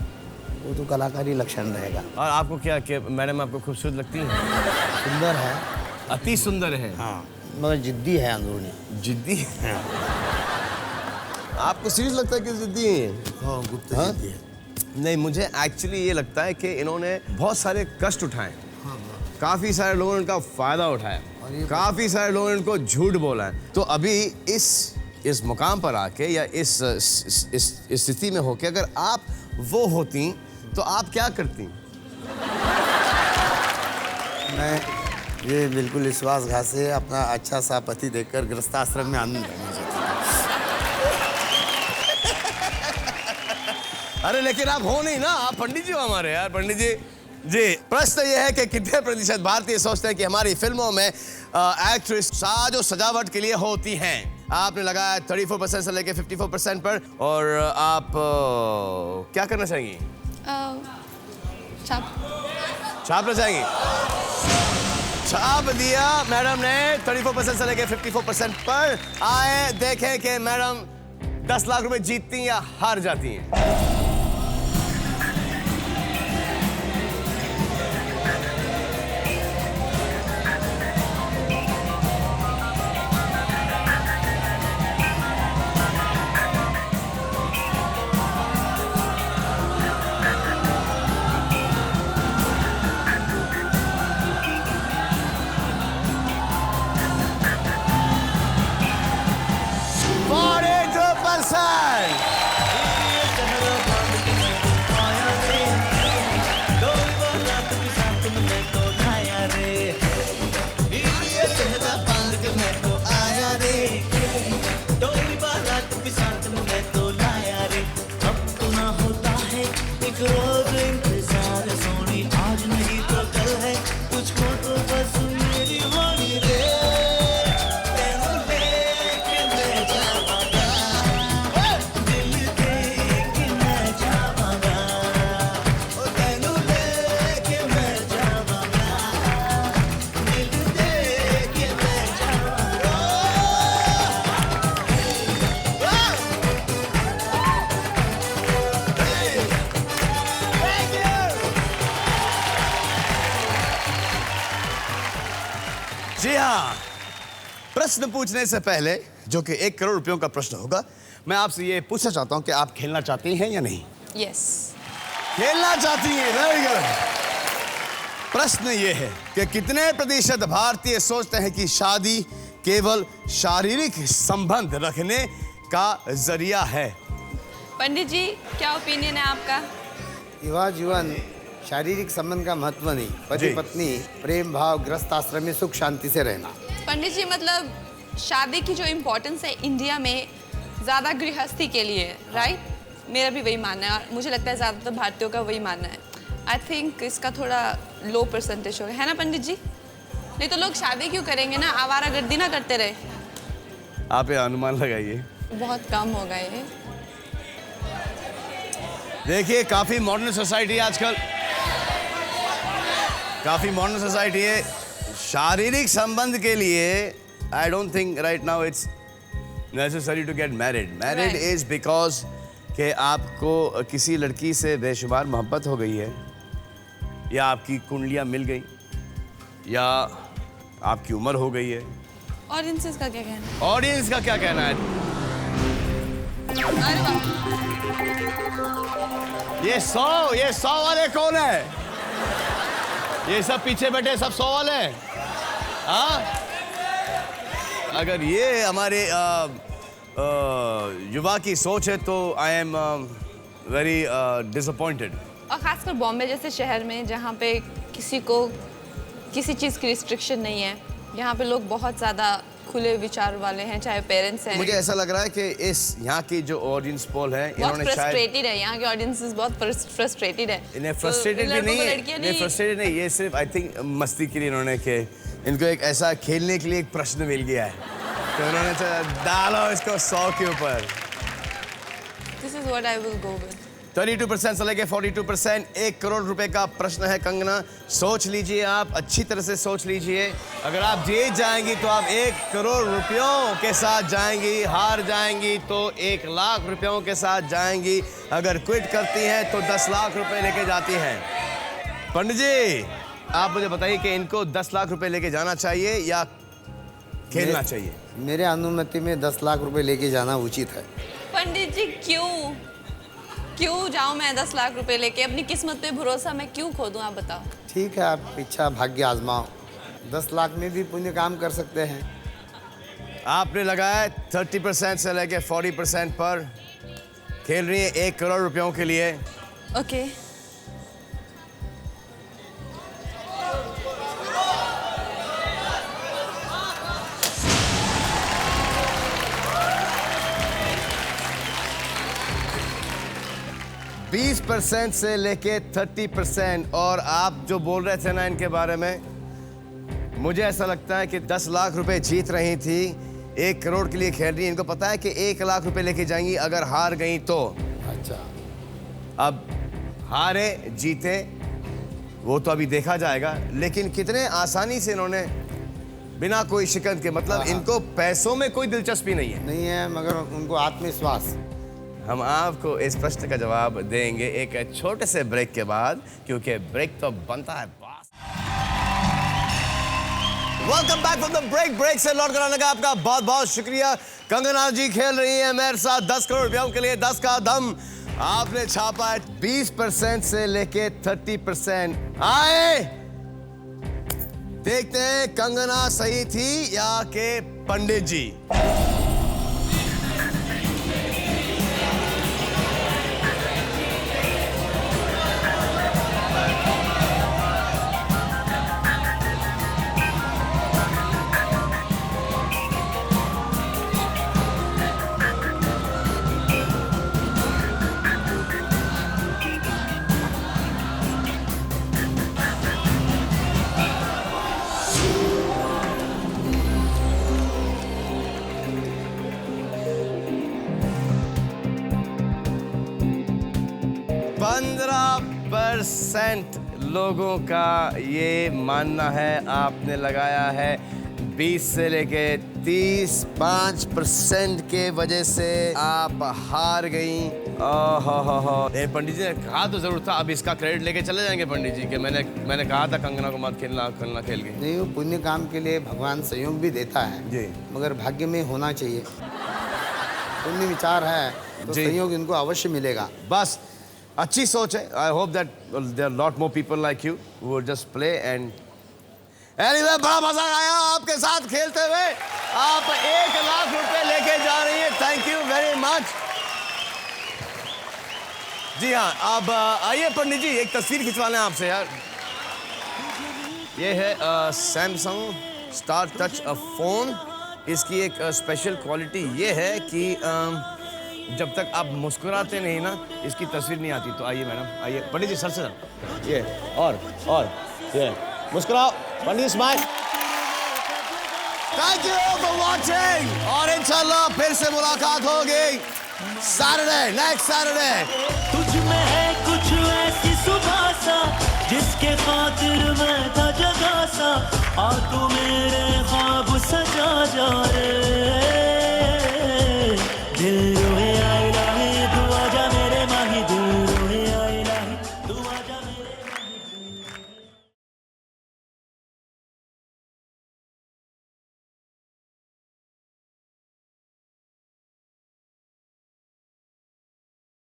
[SPEAKER 5] वो तो कलाकारी लक्षण रहेगा।
[SPEAKER 1] और आपको क्या कि मैडम आपको खूबसूरत लगती हैं?
[SPEAKER 5] सुंदर है।
[SPEAKER 1] अति सुंदर है।
[SPEAKER 5] हाँ, मगर जिद्दी है अंदरूनी।
[SPEAKER 1] जिद्दी?
[SPEAKER 5] हाँ।
[SPEAKER 1] आपको सीरियस लगता है कि जिद्दी है?
[SPEAKER 5] हाँ, गुप्त
[SPEAKER 1] हाँ?
[SPEAKER 5] जिद्दी है।
[SPEAKER 1] नहीं, मुझे एक्चुअली ये लगता है कि इन्होंने बहुत सारे कष्ट उठाए, काफ़ी सारे लोगों ने इनका फ़ायदा उठाया, काफ़ी सारे लोगों ने इनको झूठ बोला है। तो अभी इस मुकाम पर आके या इस स्थिति में होके अगर आप वो होती तो आप क्या करती?
[SPEAKER 5] मैं ये बिल्कुल विश्वासघात से अपना अच्छा सा पति देखकर गृहस्थाश्रम में आनंद लेना चाहता हूँ।
[SPEAKER 1] अरे लेकिन आप हो नहीं ना, आप पंडित जी हो हमारे यार, पंडित जी। जी, प्रश्न ये है कि कितने प्रतिशत भारतीय सोचते हैं कि हमारी फिल्मों में एक्ट्रेस साज और सजावट के लिए होती हैं? आपने लगाया 34% से लेके 54% पर, और आप क्या करना चाहेंगी? छापना चाहेंगी? छाप दिया मैडम ने 34% से लेके 54% पर। आए देखें कि मैडम 10 लाख रुपए जीतती या हार जाती हैं। जी हाँ, प्रश्न पूछने से पहले, जो कि 1 करोड़ रुपयों का प्रश्न होगा, मैं आपसे ये पूछना चाहता हूँ कि आप खेलना चाहती हैं या नहीं?
[SPEAKER 4] यस।
[SPEAKER 1] खेलना चाहती हैं, वेरी गुड। प्रश्न ये है कि कितने प्रतिशत भारतीय सोचते हैं कि शादी केवल शारीरिक संबंध रखने का जरिया है?
[SPEAKER 4] पंडित जी, क्या ओपिनियन है आपका?
[SPEAKER 5] विवाह जीवन शारीरिक संबंध का महत्व नहीं, पति
[SPEAKER 1] जी।
[SPEAKER 5] पत्नी प्रेम भाव गृहस्थ आश्रम में सुख शांति से रहना।
[SPEAKER 4] पंडित जी, मतलब शादी की जो इम्पोर्टेंस है इंडिया में ज़्यादा गृहस्थी के लिए, राइट? मेरा भी वही मानना है और मुझे लगता है ज़्यादातर भारतीयों का वही मानना है। आई थिंक इसका थोड़ा लो परसेंटेज होगा, है ना पंडित जी? नहीं तो लोग शादी क्यों करेंगे ना, आवारागर्दी ना करते रहे।
[SPEAKER 1] आप ये अनुमान लगाइए।
[SPEAKER 4] बहुत कम होगा ये।
[SPEAKER 1] देखिए, काफी मॉडर्न सोसाइटी है आजकल, काफी मॉडर्न सोसाइटी है। शारीरिक संबंध के लिए I don't think right now it's necessary to get married. Married
[SPEAKER 4] Right.
[SPEAKER 1] Is because कि आपको किसी लड़की से बेशुमार मोहब्बत हो गई है, या आपकी कुंडलियां मिल गई, या आपकी उम्र हो गई है।
[SPEAKER 4] ऑडियंसेस का क्या कहना है?
[SPEAKER 1] ऑडियंस का क्या कहना है?
[SPEAKER 4] अरे वाह,
[SPEAKER 1] ये 100 वाले कौन है? ये सब पीछे बैठे सब 100 वाले हैं? हाँ? अगर ये हमारे युवा की सोच है तो आई एम वेरी डिसअपॉइंटेड।
[SPEAKER 4] और ख़ासकर बॉम्बे जैसे शहर में जहाँ पे किसी को किसी चीज़ की रिस्ट्रिक्शन नहीं है, यहाँ पे लोग बहुत ज़्यादा खुले विचार वाले हैं, चाहे पेरेंट्स हैं।
[SPEAKER 1] मुझे ऐसा लग रहा है कि इस यहाँ की जो ऑडियंस पोल है,
[SPEAKER 4] बहुत
[SPEAKER 1] इन्होंने शायद
[SPEAKER 4] फ्रस्ट्रेटेड है, यहाँ के ऑडियंसेस बहुत फ्रस्ट्रेटेड है।
[SPEAKER 1] इन्हें फ्रस्ट्रेटेड भी नहीं है, इन्हें फ्रस्ट्रेटेड नहीं, ये सिर्फ आई थिंक मस्ती के लिए इन्होंने के इनको एक ऐसा खेलने के लिए एक प्रश्न मिल गया है, तो इन्होंने डालो इसको 100 के ऊपर।
[SPEAKER 4] This is what I will go with.
[SPEAKER 1] 32% से लेके 42%, 1 करोड़ रुपए का प्रश्न है कंगना। सोच लीजिए, आप अच्छी तरह से सोच लीजिए। अगर आप जीत जाएंगी तो आप 1 करोड़ रुपयों के साथ जाएंगी, हार जाएंगी तो 1 लाख रुपयों के साथ जाएंगी, अगर क्विट करती हैं तो 10 लाख रुपए लेके जाती हैं। पंडित जी, आप मुझे बताइए कि इनको 10 लाख रुपए लेके जाना चाहिए या खेलना चाहिए?
[SPEAKER 5] मेरे अनुमति में 10 लाख रुपए लेके जाना उचित है।
[SPEAKER 4] पंडित जी क्यों जाऊं मैं 10 लाख रुपए लेके? अपनी किस्मत पे भरोसा मैं क्यों खो दूं, आप बताओ।
[SPEAKER 5] ठीक है, आप इच्छा भाग्य आजमाओ, 10 लाख में भी पुण्य काम कर सकते हैं।
[SPEAKER 1] आपने लगाया 30% से लेके 40% पर, खेल रही है 1 करोड़ रुपयों के लिए।
[SPEAKER 4] ओके।
[SPEAKER 1] बीस 20% से लेके 30%। और आप जो बोल रहे थे ना इनके बारे में, मुझे ऐसा लगता है कि 10 लाख रुपए जीत रही थी, 1 करोड़ के लिए खेल रही है। इनको पता है कि 1 लाख रुपए लेके जाएंगी, अगर हार गई तो।
[SPEAKER 5] अच्छा,
[SPEAKER 1] अब हारे जीते वो तो अभी देखा जाएगा, लेकिन कितने आसानी से इन्होंने बिना कोई शिकन के, मतलब इनको पैसों में कोई दिलचस्पी नहीं है।
[SPEAKER 5] नहीं है, मगर उनको आत्मविश्वास।
[SPEAKER 1] हम आपको इस प्रश्न का जवाब देंगे एक छोटे से ब्रेक के बाद, क्योंकि ब्रेक तो बनता है boss. Welcome back from the break से लौट कर आने का आपका बहुत बहुत शुक्रिया। कंगना जी खेल रही है मेरे साथ 10 करोड़ रुपयों के लिए 10 का दम। आपने छापा है 20% से लेके 30%। आए देखते हैं कंगना सही थी या के पंडित जी। % लोगों का ये मानना है, आपने लगाया है 20 से लेके 30, 5% के वजह से आप हार गई। पंडित जी ने कहा तो जरूर था, अब इसका क्रेडिट लेके चले जाएंगे पंडित जी के मैंने कहा था कंगना को मत खेलना खेल गई।
[SPEAKER 5] नहीं, वो पुण्य काम के लिए भगवान सहयोग भी देता है
[SPEAKER 1] जी, मगर
[SPEAKER 5] भाग्य में होना चाहिए। पुण्य विचार है तो सहयोग इनको अवश्य मिलेगा।
[SPEAKER 1] बस अच्छी सोच है। I hope that there are lot more people like you who will just play and anyway, बड़ा मजा आया आपके साथ खेलते हुए। आप 1 लाख रुपए लेके जा रही हैं, थैंक यू वेरी मच। जी हाँ, अब आइए पंडित जी, एक तस्वीर खिंचवा लें आपसे यार। ये है सैमसंग स्टार टच फोन। इसकी एक स्पेशल क्वालिटी ये है कि जब तक आप मुस्कुराते नहीं ना, इसकी तस्वीर नहीं आती। तो आइए मैडम, आइए पंडित जी, सर से सर, ये और ये मुस्कुराओ Pandit, smile. Thank you for watching, और इंशाल्लाह फिर से मुलाकात होगी सैटरडे, नेक्स्ट सैटरडे।
[SPEAKER 8] तुझ में है कुछ ऐसी सुबह सा, जिसके खातिर मैं था जगा सा, आ तू मेरे ख्वाब सजा जा रे।